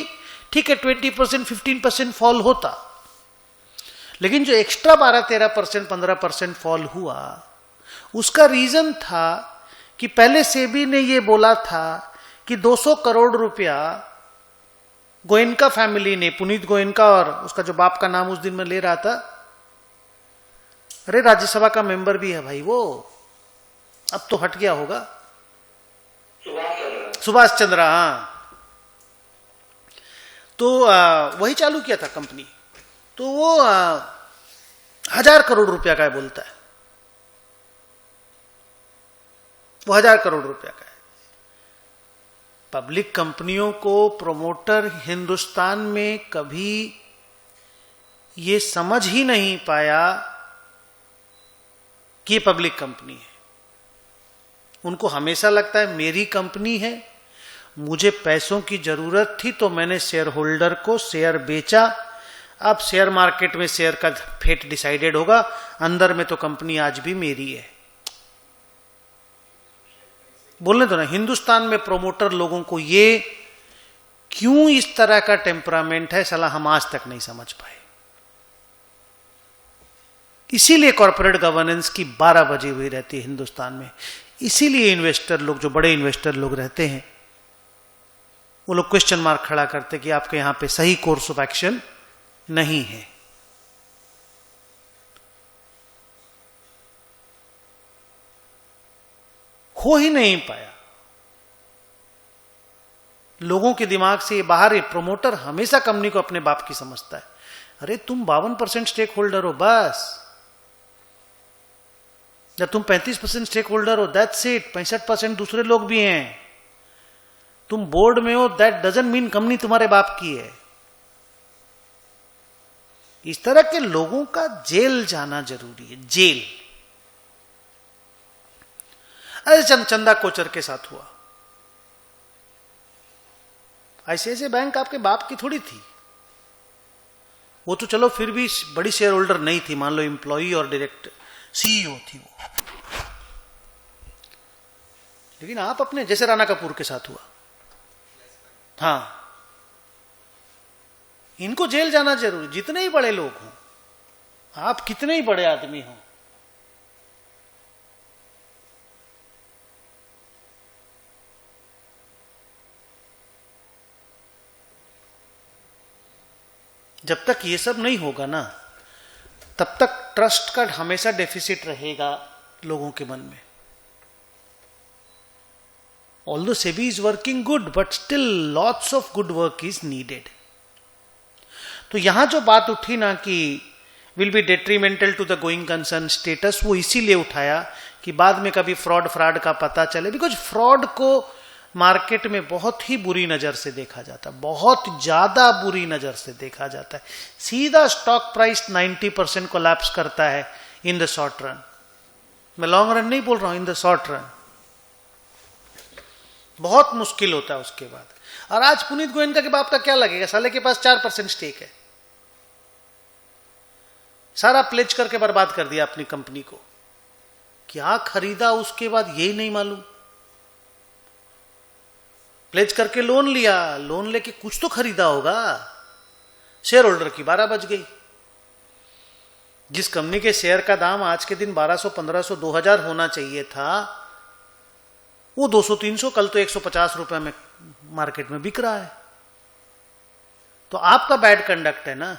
ठीक है 20% 15% फॉल होता. लेकिन जो एक्स्ट्रा 12-13% 15% फॉल हुआ, उसका रीजन था कि पहले सेबी ने ये बोला था कि 200 करोड़ रुपया गोयनका फैमिली ने, पुनीत गोयनका और उसका जो बाप का नाम उस दिन में ले रहा था, अरे राज्यसभा का मेंबर भी है भाई वो, अब तो हट गया होगा, सुभाष चंद्र, हाँ, तो वही चालू किया था कंपनी. तो वो 1000 करोड़ रुपया का है बोलता है, वो 1000 करोड़ रुपया का है. पब्लिक कंपनियों को प्रोमोटर हिंदुस्तान में कभी ये समझ ही नहीं पाया कि ये पब्लिक कंपनी है. उनको हमेशा लगता है मेरी कंपनी है, मुझे पैसों की जरूरत थी तो मैंने शेयर होल्डर को शेयर बेचा, अब शेयर मार्केट में शेयर का फेट डिसाइडेड होगा, अंदर में तो कंपनी आज भी मेरी है. बोलने दो ना, हिंदुस्तान में प्रोमोटर लोगों को ये क्यों इस तरह का टेम्परामेंट है, साला हम आज तक नहीं समझ पाए. इसीलिए कॉर्पोरेट गवर्नेंस की 12 बजी हुई रहती है हिंदुस्तान में. इसीलिए इन्वेस्टर लोग, जो बड़े इन्वेस्टर लोग रहते हैं, वो लोग क्वेश्चन मार्क खड़ा करते कि आपके यहां पे सही कोर्स ऑफ एक्शन नहीं है. हो ही नहीं पाया. लोगों के दिमाग से ये बाहर है. प्रोमोटर हमेशा कंपनी को अपने बाप की समझता है. अरे तुम 52% स्टेक होल्डर हो बस, जब तुम 35% स्टेक होल्डर हो दैट्स इट. 65% दूसरे लोग भी हैं. तुम बोर्ड में हो दैट डजंट मीन कंपनी तुम्हारे बाप की है. इस तरह के लोगों का जेल जाना जरूरी है, जेल. अरे चंदा कोचर के साथ हुआ. आईसीआईसीआई बैंक आपके बाप की थोड़ी थी. वो तो चलो फिर भी बड़ी शेयर होल्डर नहीं थी, मान लो एम्प्लॉई और डायरेक्ट सीईओ थी वो. लेकिन आप अपने, जैसे राणा कपूर के साथ हुआ, हाँ, इनको जेल जाना जरूरी. जितने ही बड़े लोग हों, आप कितने ही बड़े आदमी हों, जब तक ये सब नहीं होगा ना, तब तक ट्रस्ट का हमेशा डेफिसिट रहेगा लोगों के मन में. Although SEBI is working good, but still lots of good work is needed. तो यहां जो बात उठी ना कि will be detrimental to the going concern status, वो इसीलिए उठाया कि बाद में कभी फ्रॉड का पता चले. बिकॉज फ्रॉड को मार्केट में बहुत ही बुरी नजर से देखा जाता है, बहुत ज्यादा बुरी नजर से देखा जाता है। सीधा स्टॉक प्राइस 90% कोलैप्स करता है इन द शॉर्ट रन। मैं लॉन्ग रन नहीं बोल रहा हूं, इन द शॉर्ट रन बहुत मुश्किल होता है उसके बाद। और आज पुनीत गोयनका के बाप का क्या लगेगा, साले के पास 4% स्टेक है, सारा प्लेज करके बर्बाद कर दिया अपनी कंपनी को। क्या खरीदा उसके बाद यही नहीं मालूम। प्लेज करके लोन लिया, लोन लेके कुछ तो खरीदा होगा, शेयर होल्डर की 12 बज गई। जिस कंपनी के शेयर का दाम आज के दिन 1200, 1500, 2000 होना चाहिए था, वो 200, 300, कल तो 150 रुपए में मार्केट में बिक रहा है। तो आपका बैड कंडक्ट है ना,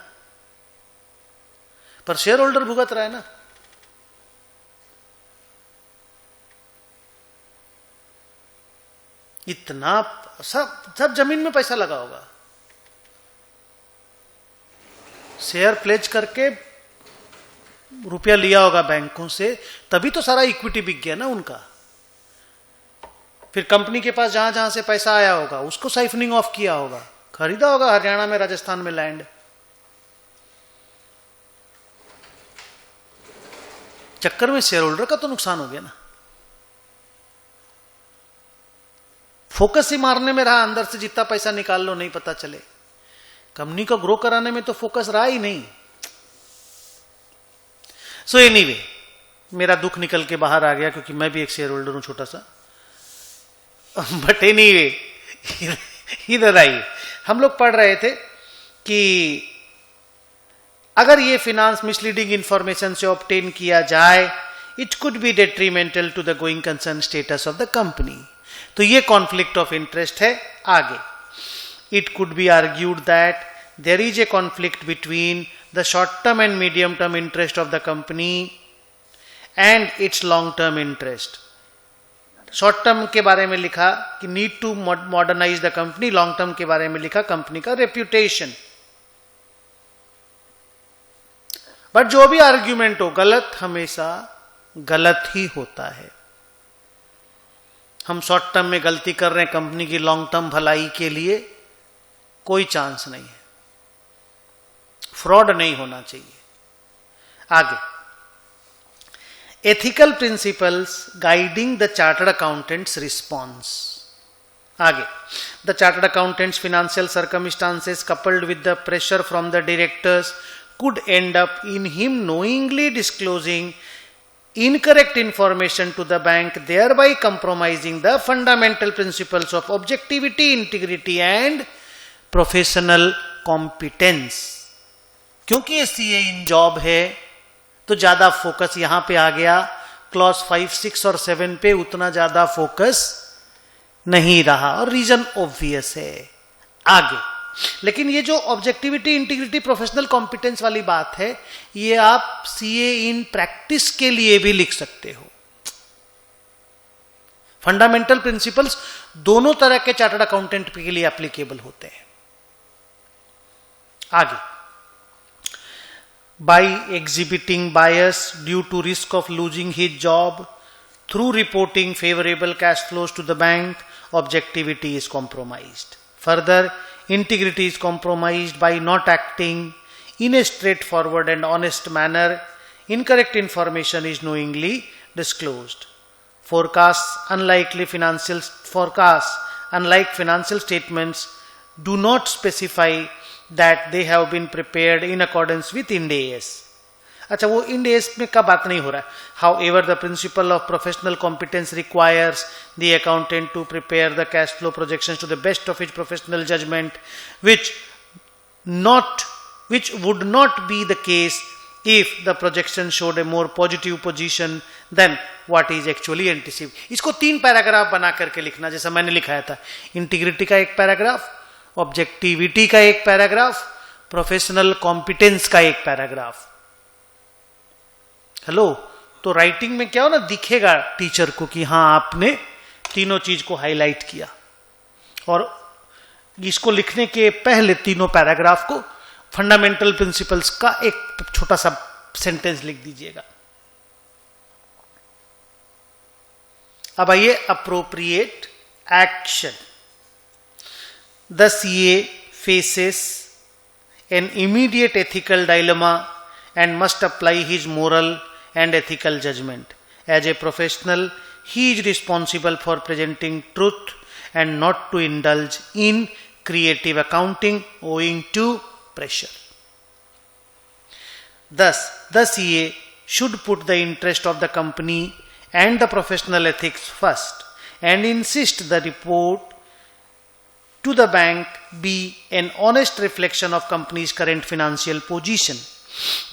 पर शेयर होल्डर भुगत रहा है ना। इतना सब जमीन में पैसा लगा होगा, शेयर प्लेज करके रुपया लिया होगा बैंकों से, तभी तो सारा इक्विटी बिक गया ना उनका। फिर कंपनी के पास जहां जहां से पैसा आया होगा उसको साइफनिंग ऑफ किया होगा, खरीदा होगा हरियाणा में, राजस्थान में लैंड। चक्कर में शेयर होल्डर का तो नुकसान हो गया ना। फोकस ही मारने में रहा, अंदर से जितना पैसा निकाल लो नहीं पता चले। कंपनी को ग्रो कराने में तो फोकस रहा ही नहीं। सो एनीवे, मेरा दुख निकल के बाहर आ गया क्योंकि मैं भी एक शेयर होल्डर हूं छोटा सा। बट एनीवे, इधर आइए, हम लोग पढ़ रहे थे कि अगर ये फिनांस मिसलीडिंग इंफॉर्मेशन से ऑब्टेन किया जाए, it could be detrimental to the going concern status of the company. तो ये कॉन्फ्लिक्ट ऑफ इंटरेस्ट है। आगे, it could be argued that there is a conflict between the short term and medium term interest of the company and its long term interest. Short term के बारे में लिखा कि need to modernise the company, long term के बारे में लिखा company का रेप्यूटेशन। बट जो भी आर्ग्यूमेंट हो, गलत हमेशा गलत ही होता है। हम शॉर्ट टर्म में गलती कर रहे हैं कंपनी की लॉन्ग टर्म भलाई के लिए, कोई चांस नहीं है, फ्रॉड नहीं होना चाहिए। आगे, ethical principles guiding the chartered accountants response. आगे, the chartered accountants financial circumstances coupled with the pressure from the directors could end up in him knowingly disclosing incorrect information to the bank, thereby compromising the fundamental principles of objectivity, integrity and professional competence। क्योंकि ये CA इन job है तो ज्यादा focus यहां पे आ गया, clause 5, 6 और 7 पे उतना ज्यादा फोकस नहीं रहा, और रीजन ऑब्वियस है। आगे, लेकिन ये जो ऑब्जेक्टिविटी, इंटीग्रिटी, प्रोफेशनल कॉम्पिटेंस वाली बात है, ये आप सीए इन प्रैक्टिस के लिए भी लिख सकते हो। फंडामेंटल प्रिंसिपल्स दोनों तरह के चार्टर्ड अकाउंटेंट के लिए एप्लीकेबल होते हैं। आगे, by exhibiting bias due to risk of losing his job through reporting favourable cash flows to the bank, objectivity is compromised. Further, integrity is compromised by not acting in a straightforward and honest manner. Incorrect information is knowingly disclosed. Unlike financial statements, do not specify that they have been prepared in accordance with Ind AS. अच्छा, वो end S में का बात नहीं हो रहा है। However the principle of professional competence requires the accountant to prepare the cash flow projections to the best of his professional judgement, which would not be the case if the projection showed a more positive position than what is actually anticipated। इसको 3 paragraph बना करके लिखना, जैसा मैंने लिखाया था। Integrity का एक पैराग्राफ, ऑब्जेक्टिविटी का एक पैराग्राफ, प्रोफेशनल कॉम्पिटेंस का एक पैराग्राफ। हेलो, तो राइटिंग में क्या हो ना, दिखेगा टीचर को कि हाँ आपने तीनों चीज को हाईलाइट किया। और इसको लिखने के पहले तीनों पैराग्राफ को फंडामेंटल प्रिंसिपल्स का एक छोटा सा सेंटेंस लिख दीजिएगा। अब आइए appropriate action. The CA faces an immediate ethical dilemma and must apply his moral and ethical judgment. As a professional, he is responsible for presenting truth and not to indulge in creative accounting owing to pressure. Thus, the CA should put the interest of the company and the professional ethics first and insist the report to the bank be an honest reflection of company's current financial position.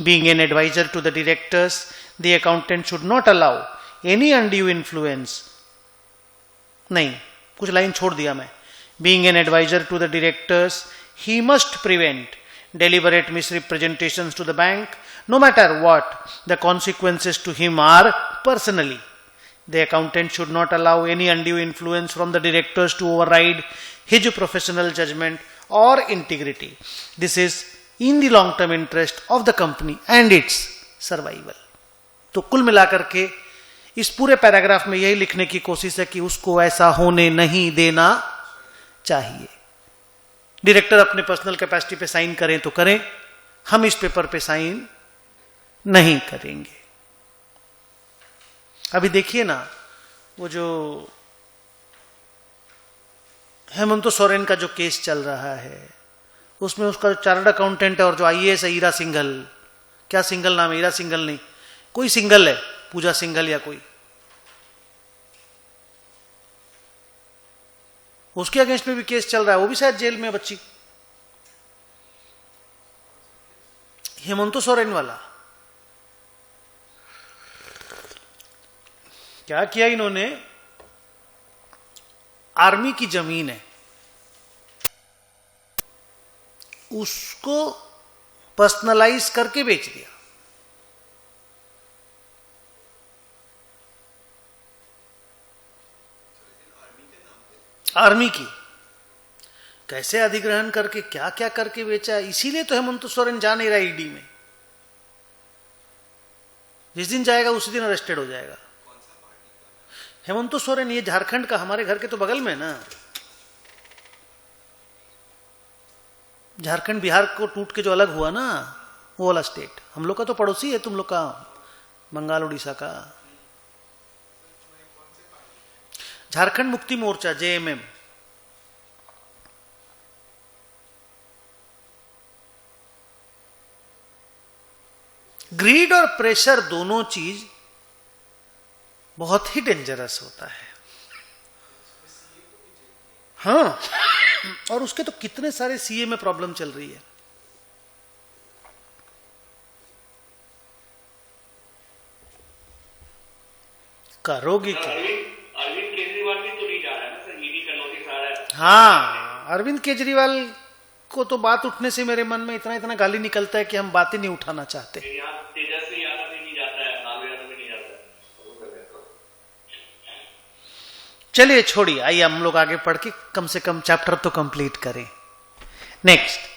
Being an advisor to the directors, the accountant should not allow any undue influence. नहीं, कुछ line छोड़ दिया मैं. Being an advisor to the directors, he must prevent deliberate misrepresentations to the bank, no matter what the consequences to him are personally. The accountant should not allow any undue influence from the directors to override his professional judgment or integrity. This is in the long-term interest of the company and its survival. तो कुल मिलाकर के इस पूरे paragraph में यही लिखने की कोशिश है कि उसको ऐसा होने नहीं देना चाहिए. डायरेक्टर अपने पर्सनल कैपेसिटी पे साइन करें तो करें, हम इस पेपर पे साइन नहीं करेंगे. अभी देखिए ना, वो जो हेमंत सोरेन का जो केस चल रहा है, उसमें उसका जो चार्टर्ड अकाउंटेंट है और जो आईएएस है ईरा सिंघल, क्या सिंघल नाम है, ईरा सिंघल नहीं, कोई सिंघल है, पूजा सिंघल या कोई, उसके अगेंस्ट में भी केस चल रहा है, वो भी शायद जेल में बच्ची, हेमंत सोरेन वाला. क्या किया इन्होंने, आर्मी की जमीन है उसको पर्सनलाइज करके बेच दिया. आर्मी की कैसे अधिग्रहण करके क्या क्या करके बेचा. इसीलिए तो हेमंत सोरेन जा नहीं रहा ईडी में. जिस दिन जाएगा उसी दिन अरेस्टेड हो जाएगा. हेमंत सोरेन ये झारखंड का, हमारे घर के तो बगल में ना, झारखंड बिहार को टूट के जो अलग हुआ ना, वो वाला स्टेट. हम लोग का तो पड़ोसी है तुम लोग का, बंगाल उड़ीसा का. झारखंड मुक्ति मोर्चा, जेएमएम. ग्रीड और प्रेशर दोनों चीज बहुत ही डेंजरस होता है. हाँ, और उसके तो कितने सारे सीए में प्रॉब्लम चल रही है. करोगे क्या? अरविंद केजरीवाल भी तो नहीं जा रहा है ना सर, ईडी का नोटिस आ रहा है. हाँ, अरविंद केजरीवाल को तो बात उठने से मेरे मन में इतना इतना गाली निकलता है कि हम बातें नहीं उठाना चाहते. यहाँ तेजस्वी यादव भी नहीं जाता है, लालू यादव भी नहीं जाता है. चलिए छोड़िए, आइए हम लोग आगे पढ़ के कम से कम चैप्टर तो कंप्लीट करें. Next,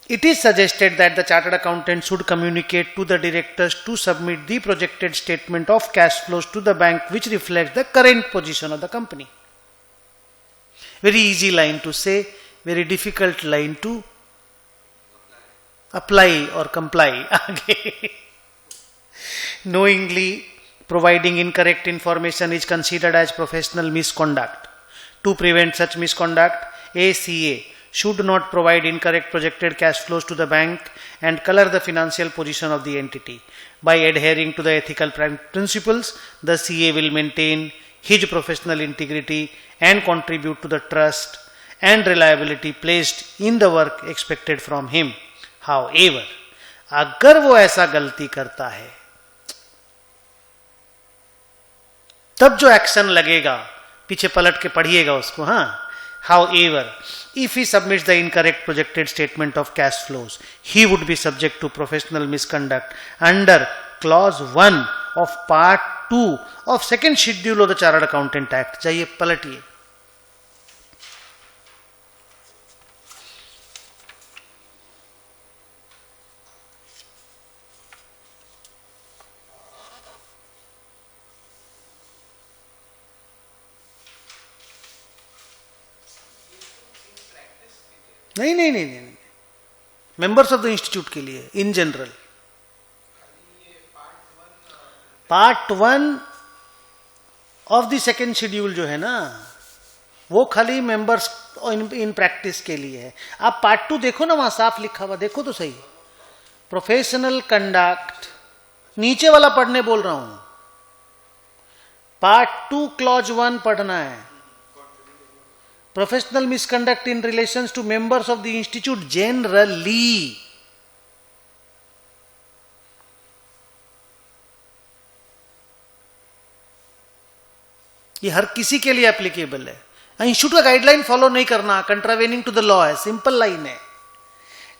it is suggested that the chartered accountant should communicate to the directors to submit the projected statement of cash flows to the bank which reflects the current position of the company. Very easy line to say, very difficult line to apply or comply. Knowingly providing incorrect information is considered as professional misconduct. To prevent such misconduct, ACA should not provide incorrect projected cash flows to the bank and color the financial position of the entity. By adhering to the ethical principles, the CA will maintain his professional integrity and contribute to the trust and reliability placed in the work expected from him. However, अगर वो ऐसा गलती करता है तब जो action लगेगा, पीछे पलट के पढ़िएगा उसको. हाँ, however, if he submits the incorrect projected statement of cash flows, he would be subject to professional misconduct under clause 1 of part 2 of second schedule of the Chartered Accountant Act. जाइए पलटिए. नहीं नहीं नहीं नहीं, मेंबर्स ऑफ द इंस्टीट्यूट के लिए in general. Part 1 of the second schedule जो है ना, वो खाली मेंबर्स इन प्रैक्टिस के लिए है। आप पार्ट 2 देखो ना, वहां साफ लिखा हुआ, देखो तो सही, प्रोफेशनल कंडक्ट, नीचे वाला पढ़ने बोल रहा हूं। पार्ट 2 क्लॉज 1 पढ़ना है। Professional misconduct in relation to members of the institute generally. ये हर किसी के लिए एप्लीकेबल है। इंस्टीट्यूट का गाइडलाइन फॉलो नहीं करना, कंट्रावेनिंग टू द लॉ है, सिंपल लाइन है।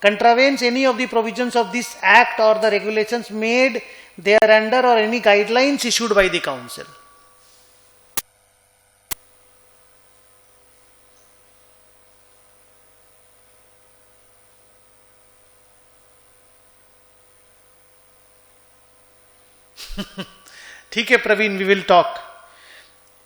Contravenes any of the provisions of this act और the regulations made thereunder और any guidelines issued by the council. ठीक है प्रवीण, वी विल टॉक।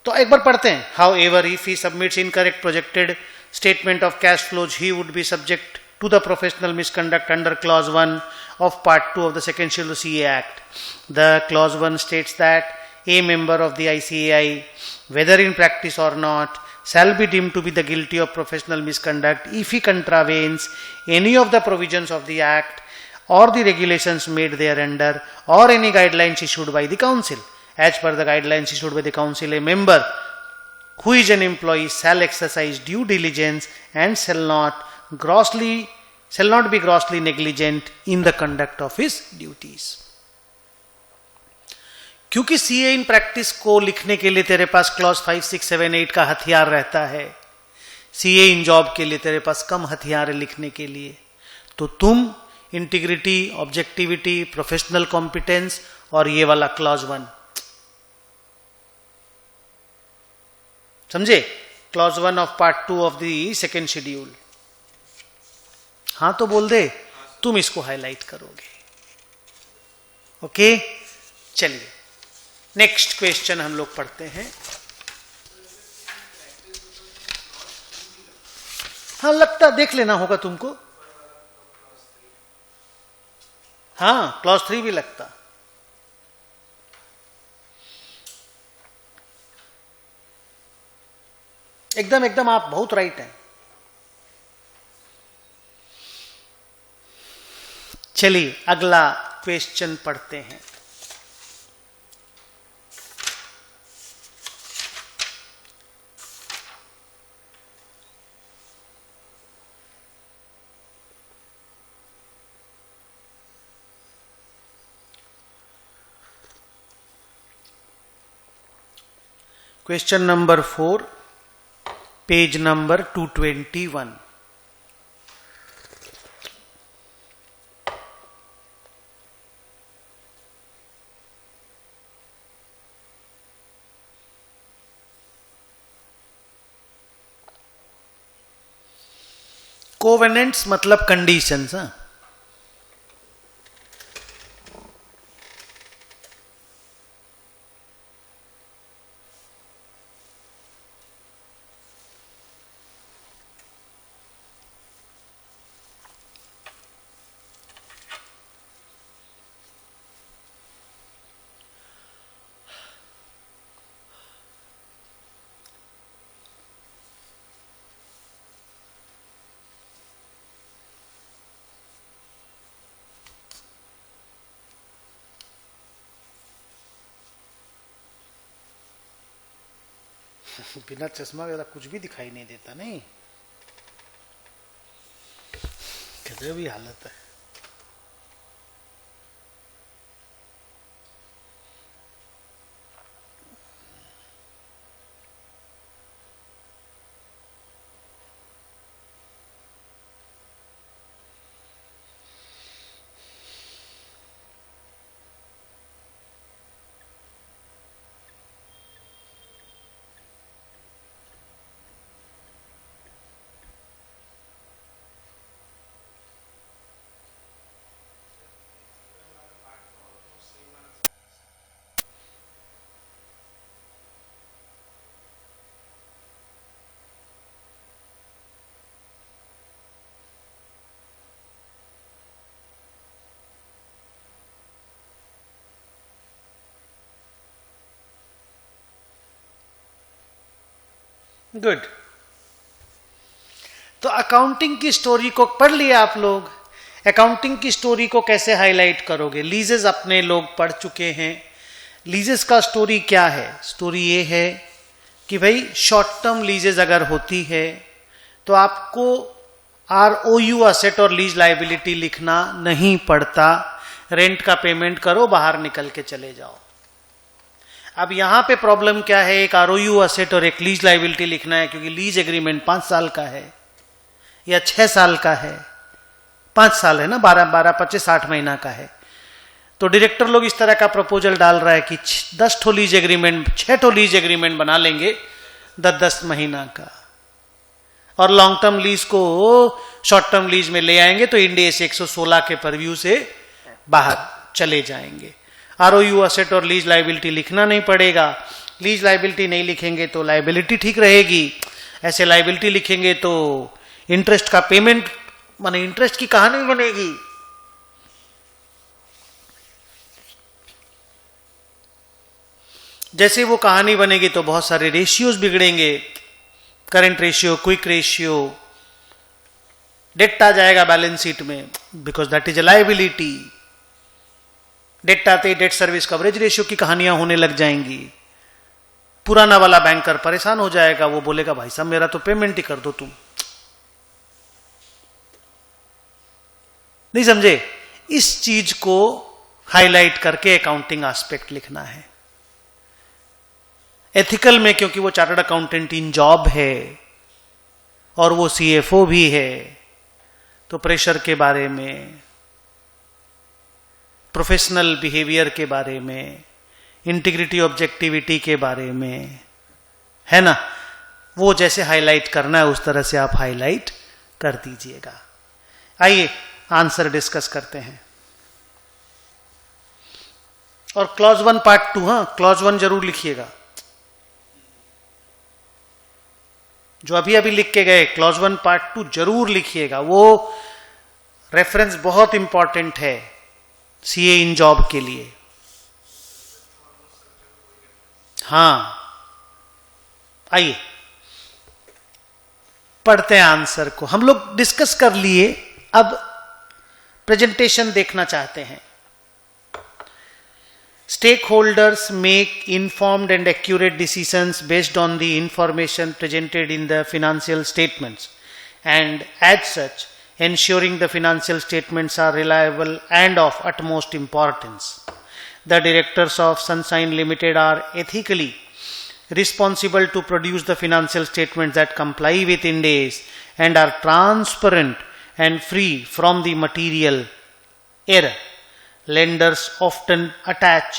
तो एक बार पढ़ते हैं। However if he submits incorrect projected statement of cash flows he would be subject to the professional misconduct under clause 1 of part 2 of the second schedule CA act. The clause 1 states that a member of the ICAI, whether in practice or not, shall be deemed to be the guilty of professional misconduct if he contravenes any of the provisions of the act or the regulations made thereunder or any guidelines issued by the council. As per the guidelines issued by the council, a member who is an employee shall exercise due diligence and shall not be grossly negligent in the conduct of his duties. क्योंकि CA in practice को लिखने के लिए तेरे पास clause 5, 6, 7, 8 का हथियार रहता है, CA इन जॉब के लिए तेरे पास कम हथियार है लिखने के लिए, तो तुम इंटीग्रिटी, ऑब्जेक्टिविटी, प्रोफेशनल कॉम्पिटेंस और ये वाला क्लॉज 1 समझे, clause 1 of part 2 of the second schedule. हाँ तो बोल दे, तुम इसको हाईलाइट करोगे। ओके, चलिए नेक्स्ट क्वेश्चन हम लोग पढ़ते हैं। हाँ लगता, देख लेना होगा तुमको। हाँ क्लॉज 3 भी लगता। एकदम एकदम आप बहुत राइट हैं। चलिए अगला क्वेश्चन पढ़ते हैं। Question number 4, page number 221। Covenants मतलब कंडीशंस। हाँ बिना चश्मा के कुछ भी दिखाई नहीं देता, नहीं कितने भी हालत है। गुड। तो अकाउंटिंग की स्टोरी को पढ़ लिया आप लोग। अकाउंटिंग की स्टोरी को कैसे हाईलाइट करोगे? लीजेस अपने लोग पढ़ चुके हैं। लीजेस का स्टोरी क्या है? स्टोरी ये है कि भाई शॉर्ट टर्म लीजेस अगर होती है तो आपको ROU असेट और लीज लाइबिलिटी लिखना नहीं पड़ता। रेंट का पेमेंट करो, बाहर निकल के चले जाओ। अब यहां पे प्रॉब्लम क्या है? एक ROU असेट और एक लीज लाइबिलिटी लिखना है, क्योंकि लीज एग्रीमेंट 5 साल का है या 6 साल का है। 5 साल है ना, 12 25 60 महीना का है। तो डायरेक्टर लोग इस तरह का प्रपोजल डाल रहा है कि 10 ठो लीज एग्रीमेंट, 6 ठो लीज एग्रीमेंट बना लेंगे 10-10 महीना का, और लॉन्ग टर्म लीज को शॉर्ट टर्म लीज में ले आएंगे तो इंड AS 116 के परव्यू से बाहर चले जाएंगे। ROU असेट और लीज लाइबिलिटी लिखना नहीं पड़ेगा। लीज लाइबिलिटी नहीं लिखेंगे तो लाइबिलिटी ठीक रहेगी। ऐसे लाइबिलिटी लिखेंगे तो इंटरेस्ट का पेमेंट, माने इंटरेस्ट की कहानी बनेगी। जैसे वो कहानी बनेगी तो बहुत सारे रेशियोज बिगड़ेंगे। Current ratio, quick ratio, debt आ जाएगा बैलेंस शीट में, because that is a liability. Debt आते ही डेट सर्विस कवरेज रेशियो की कहानियां होने लग जाएंगी। पुराना वाला बैंकर परेशान हो जाएगा, वो बोलेगा भाई साहब मेरा तो पेमेंट ही कर दो तुम। नहीं समझे? इस चीज को हाईलाइट करके अकाउंटिंग एस्पेक्ट लिखना है। एथिकल में, क्योंकि वो चार्टर्ड अकाउंटेंट इन जॉब है और वो CFO भी है, तो प्रेशर के बारे में, प्रोफेशनल बिहेवियर के बारे में, इंटीग्रिटी ऑब्जेक्टिविटी के बारे में, है ना, वो जैसे हाईलाइट करना है उस तरह से आप हाईलाइट कर दीजिएगा। आइए आंसर डिस्कस करते हैं। और क्लॉज 1 पार्ट 2, हाँ क्लॉज 1 जरूर लिखिएगा। जो अभी अभी लिख के गए क्लॉज 1 पार्ट 2 जरूर लिखिएगा। वो रेफरेंस बहुत इंपॉर्टेंट है CA इन जॉब के लिए। हाँ, आइए पढ़ते हैं आंसर को। हम लोग डिस्कस कर लिए, अब प्रेजेंटेशन देखना चाहते हैं। Stakeholders make informed and accurate decisions based on the information presented in the financial statements, and as such, ensuring the financial statements are reliable and of utmost importance. The directors of Sunshine Limited are ethically responsible to produce the financial statements that comply with Ind AS and are transparent and free from the material error. Lenders often attach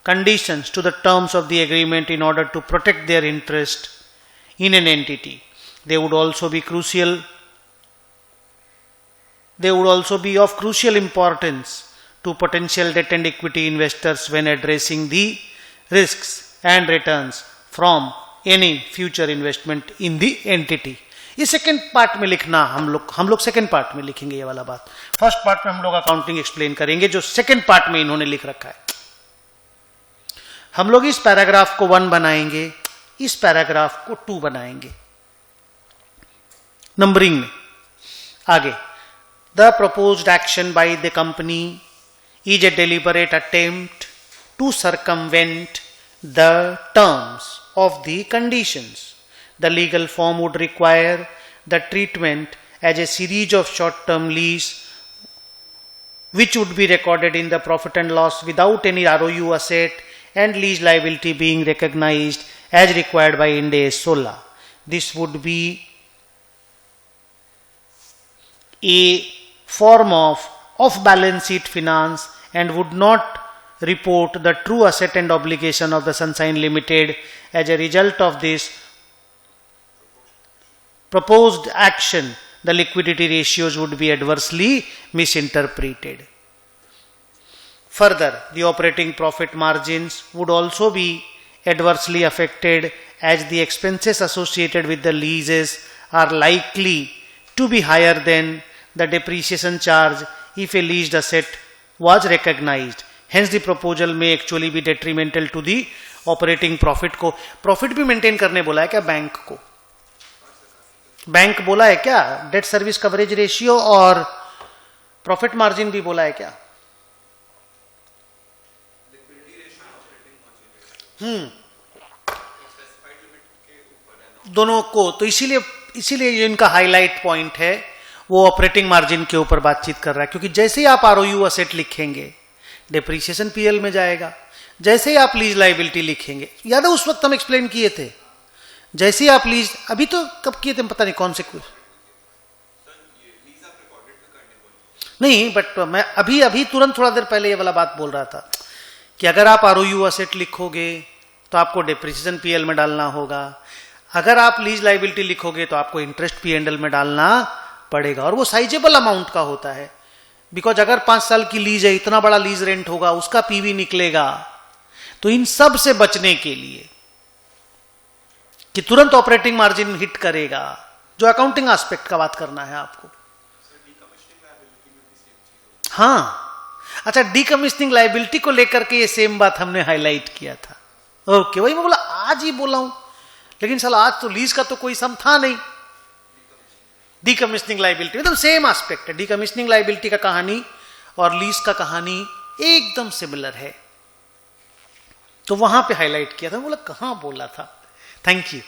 conditions to the terms of the agreement in order to protect their interest in an entity. They would also be of crucial importance to potential debt and equity investors when addressing the risks and returns from any future investment in the entity. ये second part में लिखना, हम लोग second part में लिखेंगे ये वाला बात। फर्स्ट पार्ट में हम लोग अकाउंटिंग एक्सप्लेन करेंगे, जो सेकेंड पार्ट में इन्होंने लिख रखा है। हम लोग इस पैराग्राफ को 1 बनाएंगे, इस पैराग्राफ को 2 बनाएंगे, नंबरिंग में। आगे, the proposed action by the company is a deliberate attempt to circumvent the terms of the conditions. The legal form would require the treatment as a series of short-term lease, which would be recorded in the profit and loss without any ROU asset and lease liability being recognized as required by Ind AS 16. This would be a form of off-balance sheet finance and would not report the true asset and obligation of the Sunshine Limited. As a result of this proposed action, the liquidity ratios would be adversely misinterpreted. Further, the operating profit margins would also be adversely affected, as the expenses associated with the leases are likely to be higher than the depreciation charge if a leased asset was recognized. Hence, the proposal may actually be detrimental to the operating profit को। Profit भी maintain करने बोला है क्या bank को? Bank बोला है क्या? डेट सर्विस कवरेज रेशियो और प्रॉफिट मार्जिन भी बोला है क्या? दोनों को, तो इसीलिए ये इनका हाईलाइट पॉइंट है, वो ऑपरेटिंग मार्जिन के ऊपर बातचीत कर रहा है। क्योंकि जैसे ही आप आरओयू असेट लिखेंगे डेप्रिसिएशन पीएल में जाएगा, जैसे ही आप लीज लाइबिलिटी लिखेंगे, याद है उस वक्त हम एक्सप्लेन किए थे, जैसे ही आप लीज, अभी तो कब किए थे पता नहीं कौन से कुछ नहीं, बट मैं अभी तुरंत थोड़ा देर पहले ये वाला बात बोल रहा था कि अगर आप आरओयू असेट लिखोगे तो आपको डेप्रिसिएशन पीएल में डालना होगा, अगर आप लीज लाइबिलिटी लिखोगे तो आपको इंटरेस्ट पीएनएल में डालना पड़ेगा, और वो साइजेबल अमाउंट का होता है। बिकॉज अगर 5 साल की लीज है, इतना बड़ा लीज रेंट होगा, उसका पीवी निकलेगा। तो इन सब से बचने के लिए कि तुरंत ऑपरेटिंग मार्जिन हिट करेगा, जो अकाउंटिंग एस्पेक्ट का बात करना है आपको। हाँ, अच्छा, डीकमीशनिंग लायबिलिटी को लेकर के ये सेम बात हमने हाईलाइट किया था। ओके, वही मैं बोला आज ही बोला हूं, लेकिन साला आज तो लीज का तो कोई सम था नहीं। डीकमीशनिंग लायबिलिटी एकदम सेम एस्पेक्ट है। डीकमीशनिंग लायबिलिटी का कहानी और लीज का कहानी एकदम सिमिलर है, तो वहां पे हाईलाइट किया था। बोला कहां बोला था, थैंक यू।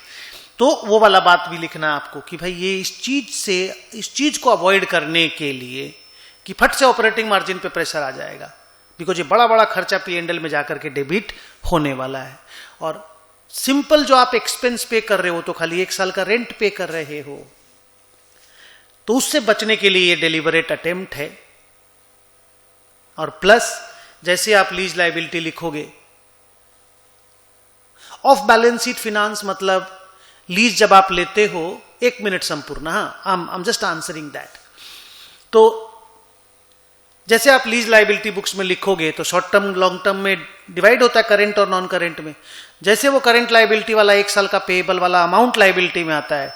तो वो वाला बात भी लिखना आपको कि भाई ये इस चीज को अवॉइड करने के लिए कि फट से ऑपरेटिंग मार्जिन पे प्रेशर आ जाएगा, बिकॉज ये बड़ा बड़ा खर्चा पीएनएल में जाकर के डेबिट होने वाला है। और सिंपल जो आप एक्सपेंस पे कर रहे हो तो खाली 1 साल का रेंट पे कर रहे हो, तो उससे बचने के लिए ये डेलिबरेट अटेम्प्ट है। और प्लस जैसे आप लीज लायबिलिटी लिखोगे, ऑफ बैलेंस शीट फिनांस मतलब लीज जब आप लेते हो, 1 मिनट संपूर्ण, हाँ, I am just answering that. तो जैसे आप लीज लायबिलिटी बुक्स में लिखोगे तो शॉर्ट टर्म लॉन्ग टर्म में डिवाइड होता है, करेंट और नॉन करेंट में। जैसे वो करेंट लायबिलिटी वाला 1 साल का पेएबल वाला अमाउंट लायबिलिटी में आता है,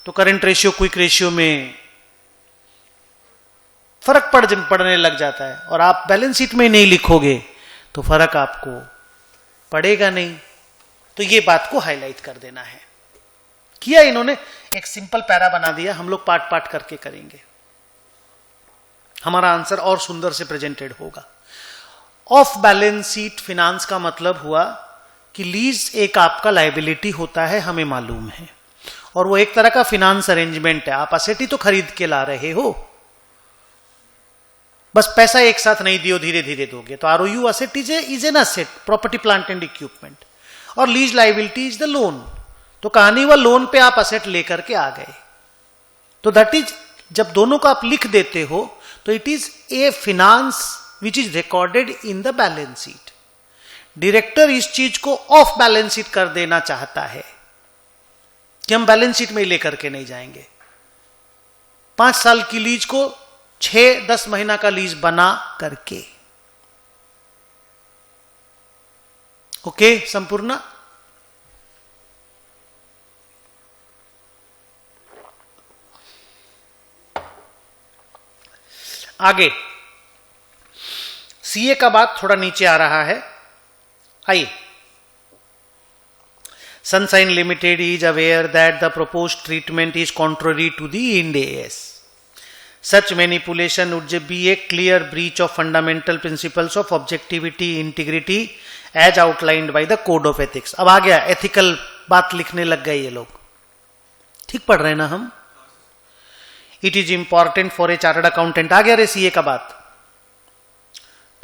तो करेंट रेशियो क्विक रेशियो में फर्क पड़ने लग जाता है। और आप बैलेंस शीट में नहीं लिखोगे तो फर्क आपको पड़ेगा नहीं। तो ये बात को हाईलाइट कर देना है। किया इन्होंने, एक सिंपल पैरा बना दिया, हम लोग पार्ट पार्ट करके करेंगे, हमारा आंसर और सुंदर से प्रेजेंटेड होगा। ऑफ बैलेंस शीट फिनांस का मतलब हुआ कि लीज एक आपका लायबिलिटी होता है, हमें मालूम है, और वो एक तरह का फिनांस अरेंजमेंट है। आप असेट ही तो खरीद के ला रहे हो, बस पैसा एक साथ नहीं दियो, धीरे धीरे दोगे। तो ROU asset is an asset, property plant and equipment, और lease liability is the loan. तो कहानी वह लोन पे आप असेट लेकर के आ गए, तो दैट इज, जब दोनों को आप लिख देते हो तो it is A finance which is recorded in the balance sheet. Director इस चीज को ऑफ बैलेंस शीट कर देना चाहता है कि हम बैलेंस शीट में ही लेकर के नहीं जाएंगे। 5 साल की लीज को 6-10 महीना का लीज बना करके। ओके संपूर्ण, आगे सीए का बात थोड़ा नीचे आ रहा है, आइए। Sunshine Limited is aware that the proposed treatment is contrary to the Ind AS. Such manipulation would be a clear breach of fundamental principles of objectivity integrity as outlined by the code of ethics. अब आ गया, ethical बात लिखने लग गए ये लोग, ठीक पढ़ रहे हैं ना हम। It is important for a chartered accountant, आ गया रे सीए का बात,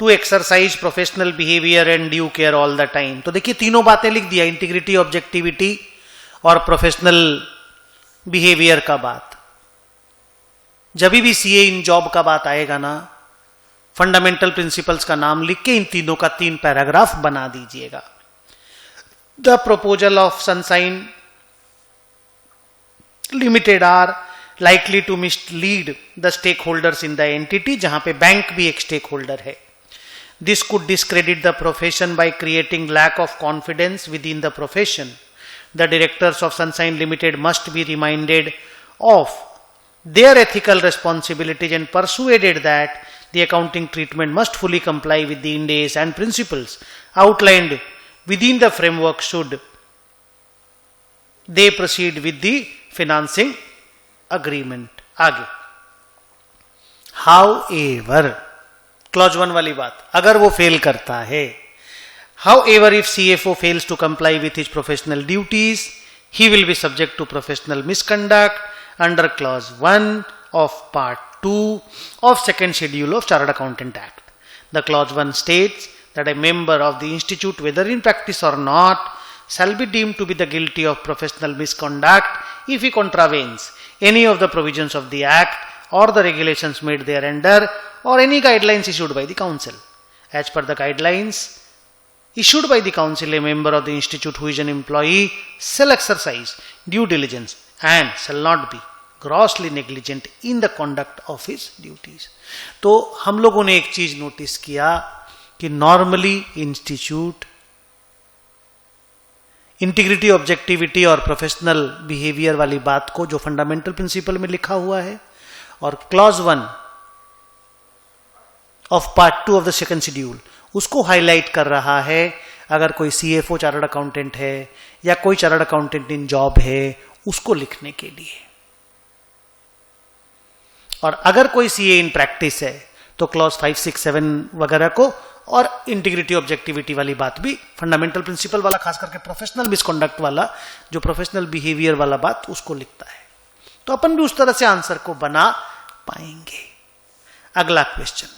to exercise professional behaviour and due care all the time. तो देखिए तीनों बातें लिख दिया, इंटीग्रिटी, ऑब्जेक्टिविटी और प्रोफेशनल बिहेवियर का बात। जब भी सीए इन जॉब का बात आएगा ना, फंडामेंटल प्रिंसिपल्स का नाम लिख के इन तीनों का 3 पैराग्राफ बना दीजिएगा। The proposal of Sunshine Limited are likely to mislead the stakeholders in the entity, जहां पे बैंक भी एक स्टेक होल्डर है। This could discredit the profession by creating lack of confidence within the profession. The directors of Sunshine Limited must be reminded of their ethical responsibilities and persuaded that the accounting treatment must fully comply with the Ind AS and principles outlined within the framework should they proceed with the financing agreement. आगे, however, clause 1 वाली बात, अगर वो fail करता है, however if CFO fails to comply with his professional duties, he will be subject to professional misconduct under clause 1 of part 2 of second schedule of Chartered Accountant Act. The clause 1 states that a member of the institute, whether in practice or not, shall be deemed to be the guilty of professional misconduct if he contravenes any of the provisions of the act or the regulations made thereunder or any guidelines issued by the council. As per the guidelines issued by the council, a member of the institute who is an employee shall exercise due diligence and shall not be grossly negligent in the conduct of his duties. तो हम लोगों ने एक चीज notice किया कि normally institute integrity, objectivity और professional behaviour वाली बात को जो फंडामेंटल प्रिंसिपल में लिखा हुआ है और clause 1 of part 2 of the second schedule उसको हाईलाइट कर रहा है। अगर कोई सीएफओ चार्टर्ड अकाउंटेंट है या कोई चार्टर्ड अकाउंटेंट इन जॉब है, उसको लिखने के लिए। और अगर कोई सीए इन प्रैक्टिस है तो क्लॉज 5, 6, 7 वगैरह को, और इंटीग्रिटी ऑब्जेक्टिविटी वाली बात भी, फंडामेंटल प्रिंसिपल वाला, खास करके प्रोफेशनल मिसकंडक्ट वाला, जो प्रोफेशनल बिहेवियर वाला बात, उसको लिखता है। तो अपन भी उस तरह से आंसर को बना पाएंगे। अगला क्वेश्चन,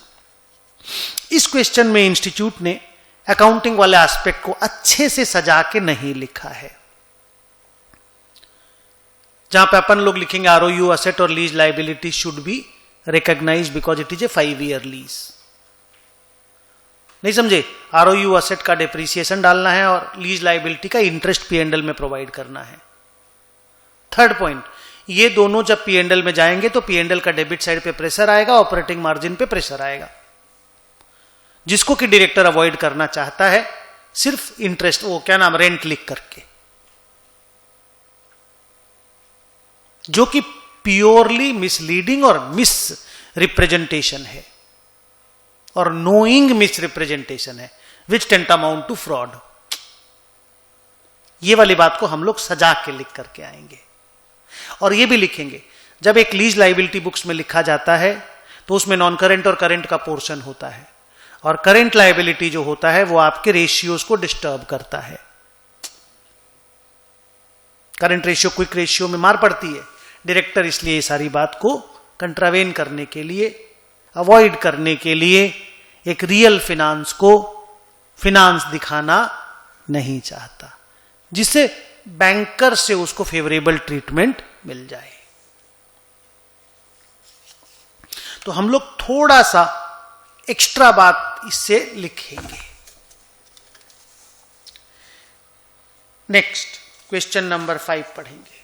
इस क्वेश्चन में इंस्टीट्यूट ने अकाउंटिंग वाले एस्पेक्ट को अच्छे से सजा के नहीं लिखा है। जहां पे अपन लोग लिखेंगे आरओयू असेट और lease liability should be recognise because it is a 5 year lease. नहीं समझे? आरओयू असेट का डेप्रिसिएशन डालना है और लीज लाइबिलिटी का इंटरेस्ट पीएनएल में प्रोवाइड करना है। थर्ड पॉइंट, ये दोनों जब पीएनएल में जाएंगे तो पीएनएल का डेबिट साइड पे प्रेशर आएगा, ऑपरेटिंग मार्जिन पे प्रेशर आएगा, जिसको कि डायरेक्टर अवॉइड करना चाहता है सिर्फ इंटरेस्ट, वो क्या नाम, रेंट लिख करके, जो कि प्योरली मिसलीडिंग और मिस रिप्रेजेंटेशन है और नोइंग मिस रिप्रेजेंटेशन है, विच टेंट अमाउंट टू फ्रॉड। ये वाली बात को हम लोग सजा के लिख करके आएंगे। और ये भी लिखेंगे, जब एक लीज लाइबिलिटी बुक्स में लिखा जाता है तो उसमें नॉन करेंट और करेंट का पोर्शन होता है, और करेंट लाइबिलिटी जो होता है वो आपके रेशियोज को डिस्टर्ब करता है। करंट रेशियो क्विक रेशियो में मार पड़ती है। डायरेक्टर इसलिए ये सारी बात को कंट्रावेन करने के लिए, अवॉइड करने के लिए एक रियल फिनांस को फिनांस दिखाना नहीं चाहता, जिससे बैंकर से उसको फेवरेबल ट्रीटमेंट मिल जाए। तो हम लोग थोड़ा सा एक्स्ट्रा बात इससे लिखेंगे। नेक्स्ट क्वेश्चन नंबर 5 पढ़ेंगे।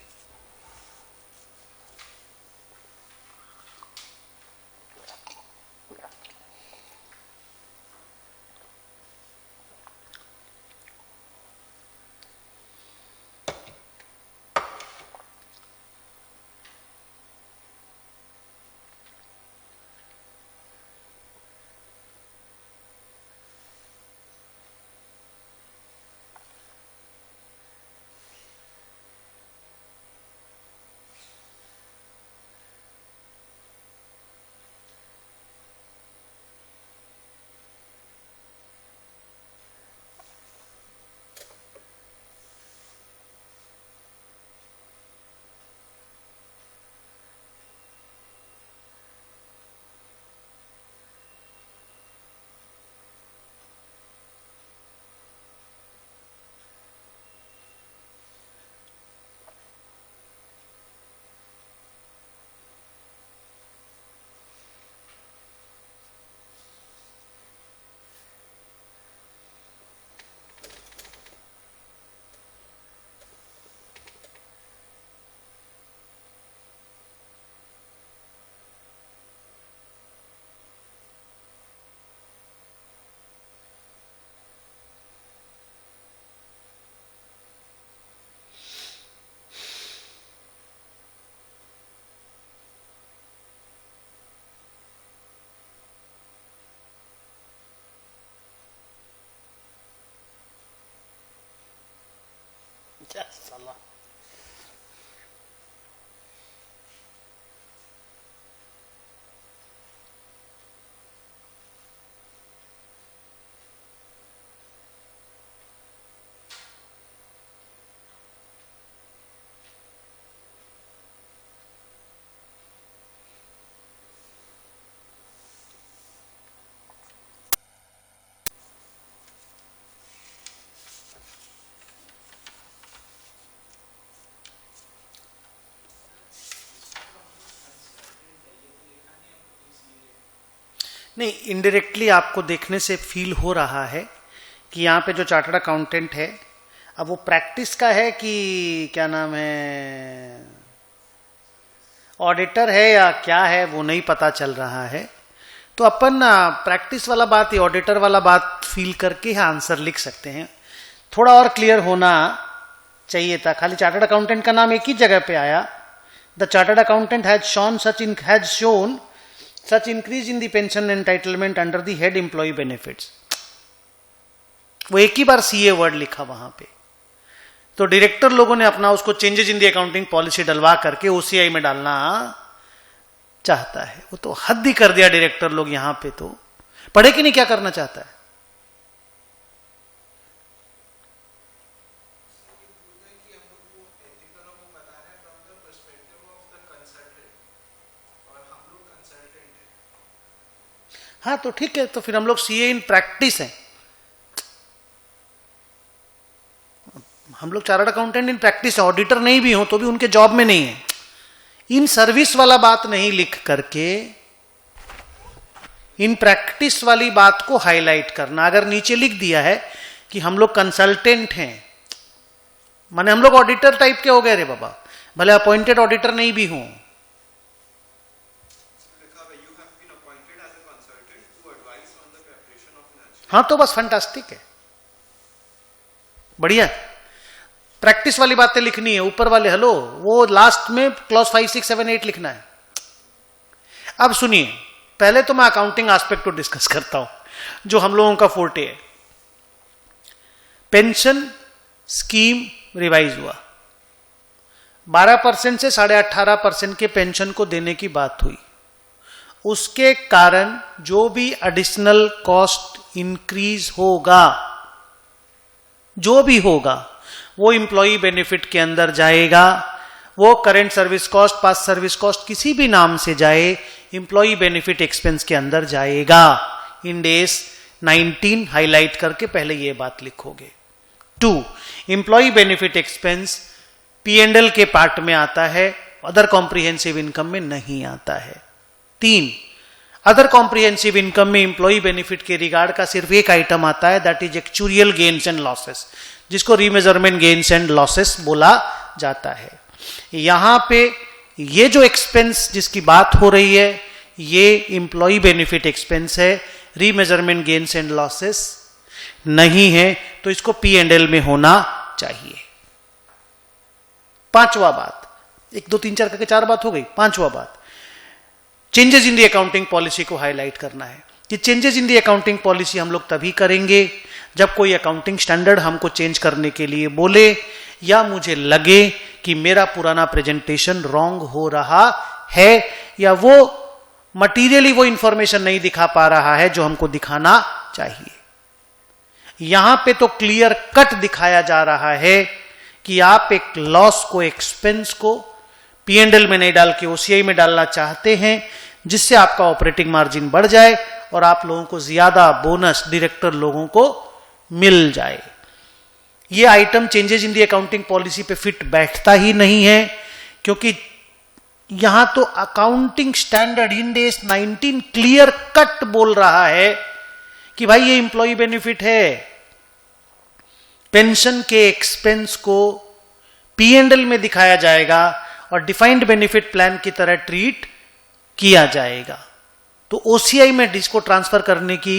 नहीं, इनडायरेक्टली आपको देखने से फील हो रहा है कि यहाँ पे जो चार्टर्ड अकाउंटेंट है, अब वो प्रैक्टिस का है कि क्या नाम है, ऑडिटर है या क्या है, वो नहीं पता चल रहा है। तो अपन प्रैक्टिस वाला बात या ऑडिटर वाला बात फील करके आंसर लिख सकते हैं। थोड़ा और क्लियर होना चाहिए था, खाली चार्टर्ड अकाउंटेंट का नाम एक ही जगह पे आया। The chartered accountant has shown such increase in the pension entitlement under the head employee benefits. वो एक ही बार सीए वर्ड लिखा वहां पे, तो डायरेक्टर लोगों ने अपना उसको changes in the accounting policy डलवा करके ओसीआई में डालना चाहता है। वो तो हद ही कर दिया डायरेक्टर लोग यहां पे। तो पढ़े कि नहीं क्या करना चाहता है? हाँ तो ठीक है, तो फिर हम लोग सीए इन प्रैक्टिस हैं, हम लोग चार्टर्ड अकाउंटेंट इन प्रैक्टिस है। ऑडिटर नहीं भी हो तो भी उनके जॉब में नहीं है। इन सर्विस वाला बात नहीं लिख करके इन प्रैक्टिस वाली बात को हाईलाइट करना। अगर नीचे लिख दिया है कि हम लोग कंसल्टेंट हैं, माने हम लोग ऑडिटर टाइप के हो गए रे बाबा, भले अपॉइंटेड ऑडिटर नहीं भी हूं। हाँ तो बस फंटास्टिक है, बढ़िया। प्रैक्टिस वाली बातें लिखनी है, ऊपर वाले हेलो वो लास्ट में क्लॉज 5, 6, 7, 8 लिखना है। अब सुनिए, पहले तो मैं अकाउंटिंग एस्पेक्ट को डिस्कस करता हूं जो हम लोगों का फोर्टे है। पेंशन स्कीम रिवाइज हुआ, 12% से 18.5% के पेंशन को देने की बात हुई। उसके कारण जो भी एडिशनल कॉस्ट इंक्रीज होगा, जो भी होगा, वो इंप्लॉई बेनिफिट के अंदर जाएगा। वो current service cost, past service cost, किसी भी नाम से जाए, इंप्लॉई बेनिफिट एक्सपेंस के अंदर जाएगा। इंड एस 19 हाईलाइट करके पहले ये बात लिखोगे। 2, इंप्लॉई बेनिफिट एक्सपेंस P&L के पार्ट में आता है, अदर कॉम्प्रिहेंसिव इनकम में नहीं आता है। 3, अदर कॉम्प्रिहेंसिव इनकम में इंप्लॉई बेनिफिट के रिगार्ड का सिर्फ एक आइटम आता है, that is actuarial gains and losses, जिसको रीमेजरमेंट गेन्स एंड लॉसेस बोला जाता है। यहां पे ये जो एक्सपेंस जिसकी बात हो रही है, ये इंप्लॉई बेनिफिट एक्सपेंस है, रीमेजरमेंट गेन्स एंड लॉसेस नहीं है, तो इसको P&L में होना चाहिए। 5वां बात, 1, 2, 3, 4 करके 4 बात हो गई। 5वां बात, changes in the accounting policy को हाईलाइट करना है। कि changes in the accounting policy हम लोग तभी करेंगे जब कोई अकाउंटिंग स्टैंडर्ड हमको चेंज करने के लिए बोले, या मुझे लगे कि मेरा पुराना प्रेजेंटेशन रॉन्ग हो रहा है, या वो मटीरियली वो इंफॉर्मेशन नहीं दिखा पा रहा है जो हमको दिखाना चाहिए। यहां पे तो क्लियर कट दिखाया जा रहा है कि आप एक लॉस को, एक्सपेंस को P&L में नहीं डाल के OCI में डालना चाहते हैं, जिससे आपका ऑपरेटिंग मार्जिन बढ़ जाए और आप लोगों को ज्यादा बोनस डायरेक्टर लोगों को मिल जाए। ये item changes in the accounting policy पे फिट बैठता ही नहीं है, क्योंकि यहां तो accounting standard end S 19 clear cut बोल रहा है कि भाई ये इंप्लॉय बेनिफिट है, पेंशन के एक्सपेंस को P&L में दिखाया जाएगा और डिफाइंड बेनिफिट प्लान की तरह ट्रीट किया जाएगा। तो OCI में इसको ट्रांसफर करने की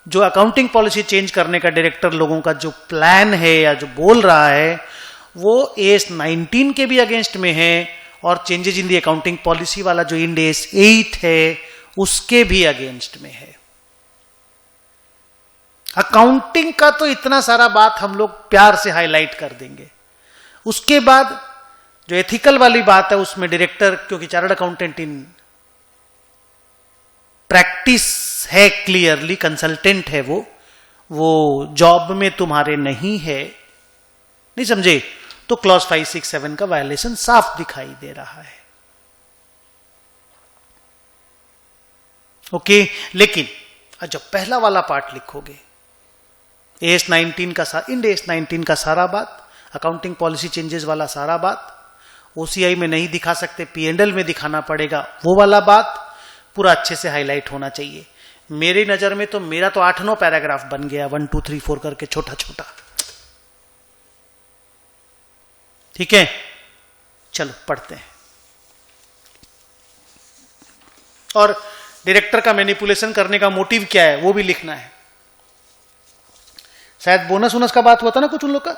जो अकाउंटिंग पॉलिसी चेंज करने का डायरेक्टर लोगों का जो प्लान है या जो बोल रहा है, वो AS 19 के भी अगेंस्ट में है, और changes in the accounting policy वाला जो इंड AS 8 है उसके भी अगेंस्ट में है। अकाउंटिंग का तो इतना सारा बात हम लोग प्यार से हाईलाइट कर देंगे। उसके बाद जो एथिकल वाली बात है उसमें डायरेक्टर, क्योंकि चार्टर्ड अकाउंटेंट इन प्रैक्टिस है, क्लियरली कंसल्टेंट है, वो जॉब में तुम्हारे नहीं है, नहीं समझे, तो क्लॉज 5, 6, 7 का वायलेशन साफ दिखाई दे रहा है। ओके, लेकिन जब पहला वाला पार्ट लिखोगे, AS 19 का इंड AS 19 का सारा बात, अकाउंटिंग पॉलिसी चेंजेस वाला सारा बात, OCI में नहीं दिखा सकते, P&L में दिखाना पड़ेगा, वो वाला बात पूरा अच्छे से हाईलाइट होना चाहिए। मेरी नजर में तो मेरा तो 8-9 पैराग्राफ बन गया, 1 2 3 4 करके, छोटा छोटा। ठीक है, चलो पढ़ते हैं। और डायरेक्टर का मैनिपुलेशन करने का मोटिव क्या है वो भी लिखना है। शायद बोनस वोनस का बात हुआ था ना कुछ उन लोग का,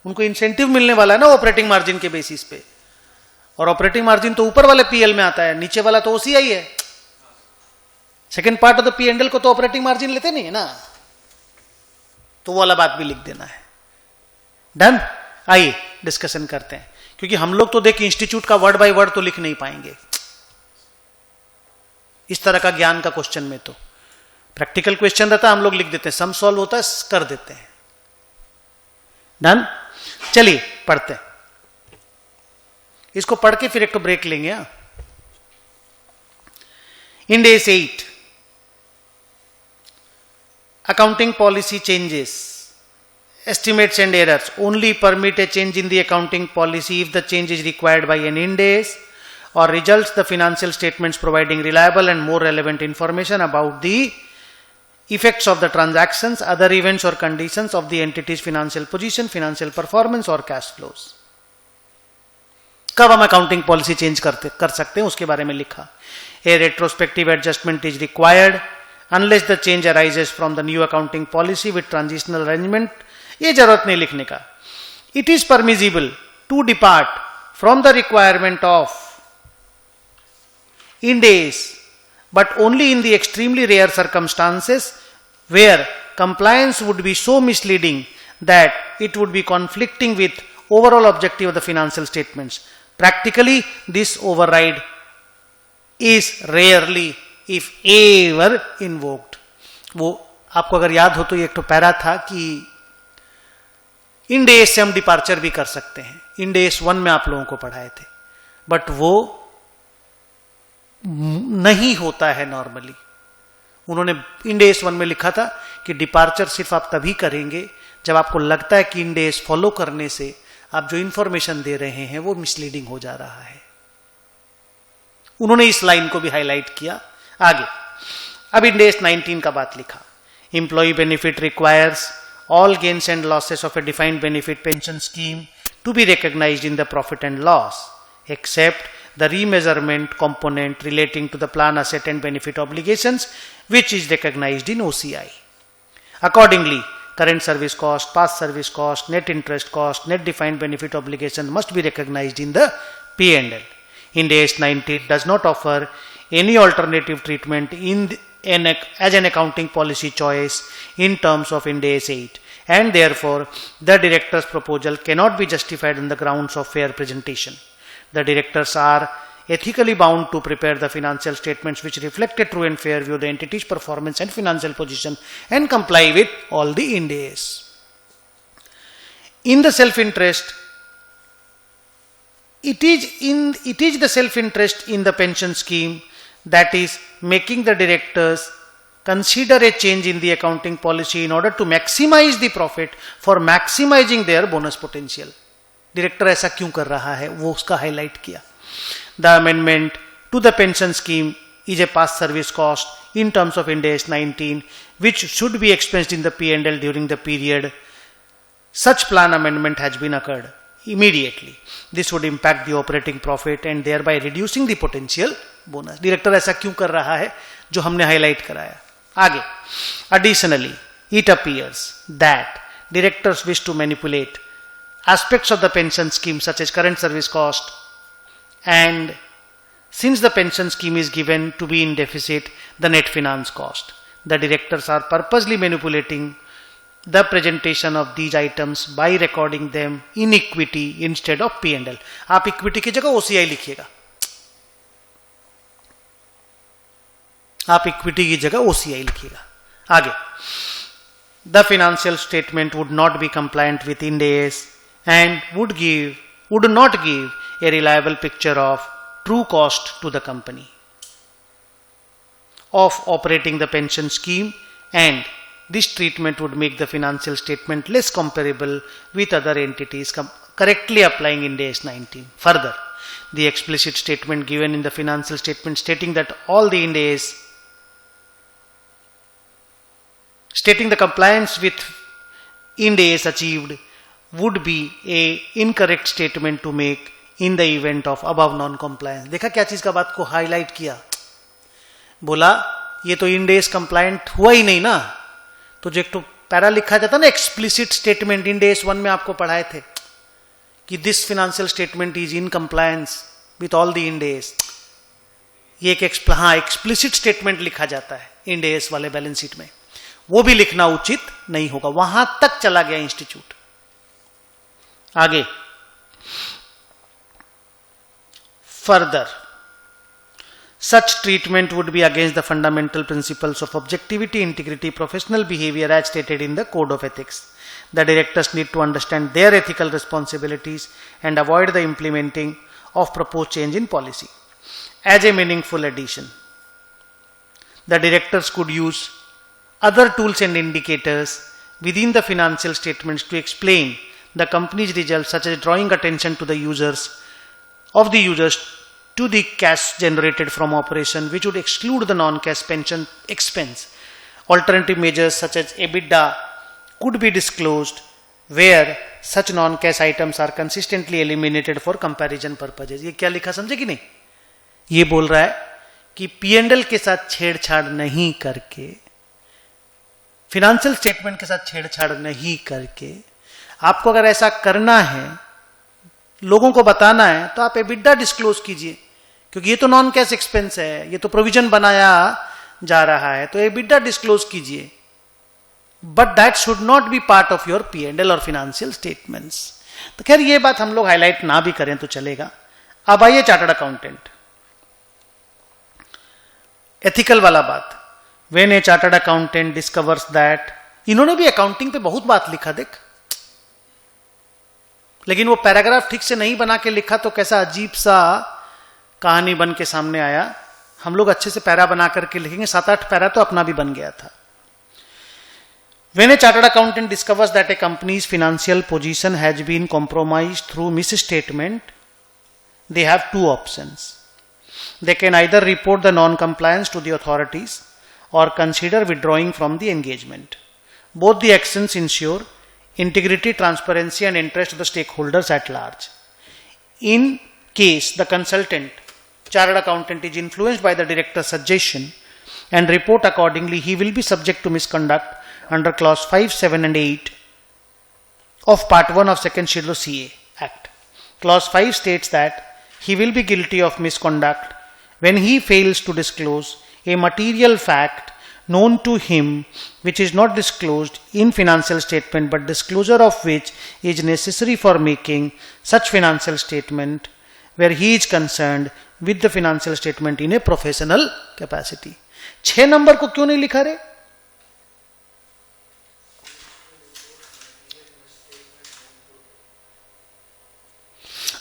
उनको इंसेंटिव मिलने वाला है ना ऑपरेटिंग मार्जिन के बेसिस पे, और ऑपरेटिंग मार्जिन तो ऊपर वाले पीएल में आता है, नीचे वाला तो ओसीआई है। Second part of the P&L को तो ऑपरेटिंग मार्जिन लेते नहीं है ना, तो वो वाला बात भी लिख देना है। डन, आइए डिस्कशन करते हैं, क्योंकि हम लोग तो देखिए इंस्टीट्यूट का वर्ड बाय वर्ड तो लिख नहीं पाएंगे इस तरह का ज्ञान का क्वेश्चन में। तो प्रैक्टिकल क्वेश्चन रहता है हम लोग लिख देते हैं, सम सॉल्व होता है कर देते हैं। डन, चलिए पढ़ते हैं। इसको पढ़ के फिर एक तो ब्रेक लेंगे। Ind AS 8 accounting policy changes, estimates and errors only permit a change in the accounting policy if the change is required by an Ind AS or results the financial statements providing reliable and more relevant information about the effects of the transactions, other events or conditions of the entity's financial position, financial performance or cash flows. कब हम accounting policy change कर सकते हैं उसके बारे में लिखा। A retrospective adjustment is required unless the change arises from the new accounting policy with transitional arrangement, ये जरूरत नहीं लिखने का। It is permissible to depart from the requirement of Ind AS but only in the extremely rare circumstances where compliance would be so misleading that it would be conflicting with overall objective of the financial statements. Practically, this override is rarely, if ever, invoked. वो आपको अगर याद हो तो ये एक तो para था कि Ind AS से हम डिपार्चर भी कर सकते हैं। Ind AS 1 में आप लोगों को पढ़ाए थे, बट वो नहीं होता है नॉर्मली। उन्होंने Ind AS 1 में लिखा था कि डिपार्चर सिर्फ आप तभी करेंगे जब आपको लगता है कि Ind AS फॉलो करने से आप जो इंफॉर्मेशन दे रहे हैं वो मिसलीडिंग हो जा रहा है। उन्होंने इस लाइन को भी हाईलाइट किया। आगे अब Ind AS 19 का बात लिखा। Employee benefit requires all gains and losses of a defined benefit pension scheme to be recognised in the profit and loss except the remeasurement component relating to the plan asset and benefit obligations which is recognized in OCI. Accordingly, current service cost, past service cost, net interest cost, net defined benefit obligation must be recognized in the P&L. Ind AS 19 does not offer any alternative treatment as an accounting policy choice in terms of Ind AS 8, and therefore the director's proposal cannot be justified on the grounds of fair presentation. The directors are ethically bound to prepare the financial statements which reflect a true and fair view of the entity's performance and financial position and comply with all the Ind AS. In the self-interest, it is the self-interest in the pension scheme that is making the directors consider a change in the accounting policy in order to maximize the profit for maximizing their bonus potential. Director ऐसा क्यों कर रहा है वो उसका highlight किया। The amendment to the pension scheme is a past service cost in terms of Ind AS 19 which should be expensed in the P&L during the period such plan amendment has been occurred immediately. This would impact the operating profit and thereby reducing the potential bonus. Director ऐसा क्यों कर रहा है जो हमने highlight कराया। आगे, additionally it appears that directors wish to manipulate aspects of the pension scheme such as current service cost, and since the pension scheme is given to be in deficit, the net finance cost. The directors are purposely manipulating the presentation of these items by recording them in equity instead of P&L. आप equity की जगह OCI लिखिएगा, आप equity की जगह OCI लिखिएगा। आगे, the financial statement would not be compliant with Ind AS and would not give a reliable picture of true cost to the company of operating the pension scheme, and this treatment would make the financial statement less comparable with other entities correctly applying Ind AS 19. Further, the explicit statement given in the financial statement stating that all the Ind AS stating the compliance with Ind AS achieved would be a incorrect statement to make in the event of above non-compliance. देखा क्या चीज का बात को highlight किया, बोला ये तो Ind AS कंप्लायंट हुआ ही नहीं ना, तो जो एक तो पैरा लिखा जाता ना एक्सप्लिसिट स्टेटमेंट, Ind AS 1 में आपको पढ़ाए थे कि this financial statement is in compliance with all the Ind AS, ये एक एक्सप्लिसिट स्टेटमेंट लिखा जाता है Ind AS वाले बैलेंस शीट में, वो भी लिखना उचित नहीं होगा। वहां तक चला गया इंस्टीट्यूट। आगे further, such treatment would be against the fundamental principles of objectivity, integrity, professional behavior as stated in the Code of Ethics. The directors need to understand their ethical responsibilities and avoid the implementing of proposed change in policy. As a meaningful addition, the directors could use other tools and indicators within the financial statements to explain the company's results, such as drawing attention to the users to the cash generated from operation, which would exclude the non-cash pension expense. Alternative measures such as EBITDA could be disclosed where such non-cash items are consistently eliminated for comparison purposes. ये क्या लिखा समझे कि नहीं? ये बोल रहा है कि P&L के साथ छेड़छाड़ नहीं करके, फिनेंशियल स्टेटमेंट के साथ छेड़छाड़ नहीं करके, आपको अगर ऐसा करना है, लोगों को बताना है, तो आप एबिडा डिस्क्लोज कीजिए, क्योंकि ये तो नॉन कैश एक्सपेंस है, ये तो प्रोविजन बनाया जा रहा है, तो एबिडा डिस्क्लोज कीजिए, but that should not be part of your P&L और फाइनेंशियल स्टेटमेंट्स। तो खैर ये बात हम लोग हाईलाइट ना भी करें तो चलेगा। अब आइए चार्टर्ड अकाउंटेंट, एथिकल वाला बात। When A chartered accountant discovers that, इन्होंने भी अकाउंटिंग पे बहुत बात लिखा देख, लेकिन वो पैराग्राफ ठीक से नहीं बना के लिखा तो कैसा अजीब सा कहानी बन के सामने आया। हम लोग अच्छे से पैरा बना करके लिखेंगे, 7-8 पैरा तो अपना भी बन गया था। When a chartered accountant discovers that a company's financial position has been compromised through misstatement, they have two options. They can either report the non-compliance to the authorities or consider withdrawing from the engagement. Both the actions ensure integrity, transparency and interest of the stakeholders at large. In case the consultant, chartered accountant, is influenced by the director's suggestion and report accordingly, he will be subject to misconduct under clause 5, 7 and 8 of part 1 of second schedule of CA Act. Clause 5 states that he will be guilty of misconduct when he fails to disclose a material fact known to him which is not disclosed in financial statement, but disclosure of which is necessary for making such financial statement where he is concerned with the financial statement in a professional capacity. 6 number को क्यों नहीं लिखा रे?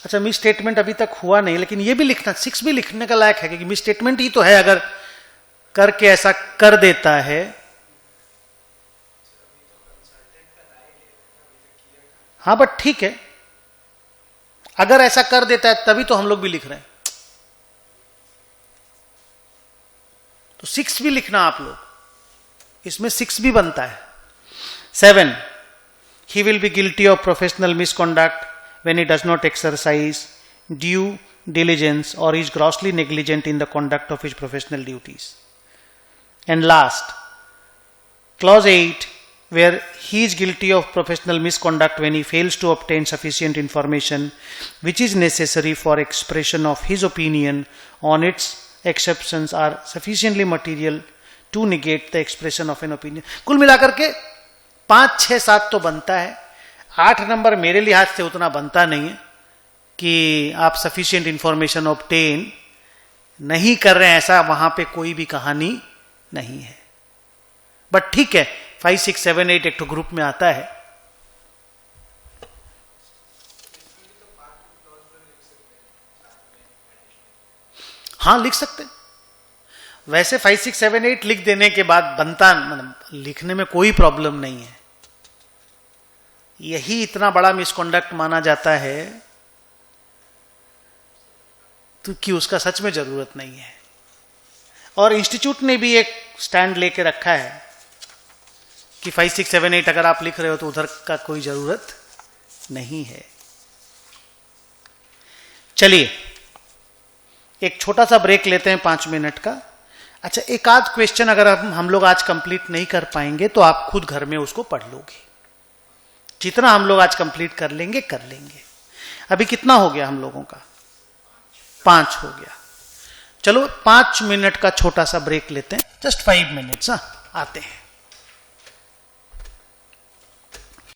अच्छा, miss statement अभी तक हुआ नहीं, लेकिन ये भी लिखना, 6 भी लिखने का लायक है, क्योंकि मिस स्टेटमेंट ही तो है। अगर करके ऐसा कर देता है, हाँ बट ठीक है, अगर ऐसा कर देता है तभी तो हम लोग भी लिख रहे हैं, तो 6 भी लिखना आप लोग, इसमें 6 भी बनता है। 7, he will be guilty of professional misconduct when he does not exercise due diligence or is grossly negligent in the conduct of his professional duties. And last, clause 8, where he is guilty of professional misconduct when he fails to obtain sufficient information which is necessary for expression of his opinion on its exceptions are sufficiently material to negate the expression of an opinion. कुल मिलाकर के 5, 6, 7 तो बनता है। 8 number मेरे लिहाज से उतना बनता नहीं है कि आप सफिशिएंट इंफॉर्मेशन ऑब्टेन नहीं कर रहे हैं, ऐसा वहां पे कोई भी कहानी नहीं है, बट ठीक है, 5, 6, 7, 8 एक तो ग्रुप में आता है। हाँ लिख सकते, वैसे 5, 6, 7, 8 लिख देने के बाद बनता, मतलब लिखने में कोई प्रॉब्लम नहीं है। यही इतना बड़ा मिसकॉन्डक्ट माना जाता है तो कि उसका सच में जरूरत नहीं है। और इंस्टीट्यूट ने भी एक स्टैंड लेके रखा है कि 5, 6, 7, 8 अगर आप लिख रहे हो तो उधर का कोई जरूरत नहीं है। चलिए एक छोटा सा ब्रेक लेते हैं 5 मिनट का। अच्छा, एक आध क्वेश्चन अगर हम लोग आज कंप्लीट नहीं कर पाएंगे तो आप खुद घर में उसको पढ़ लोगे। जितना हम लोग आज कंप्लीट कर लेंगे कर लेंगे। अभी कितना हो गया हम लोगों का? 5 हो गया। चलो 5 मिनट का छोटा सा ब्रेक लेते हैं, जस्ट 5 मिनट्स। आते हैं।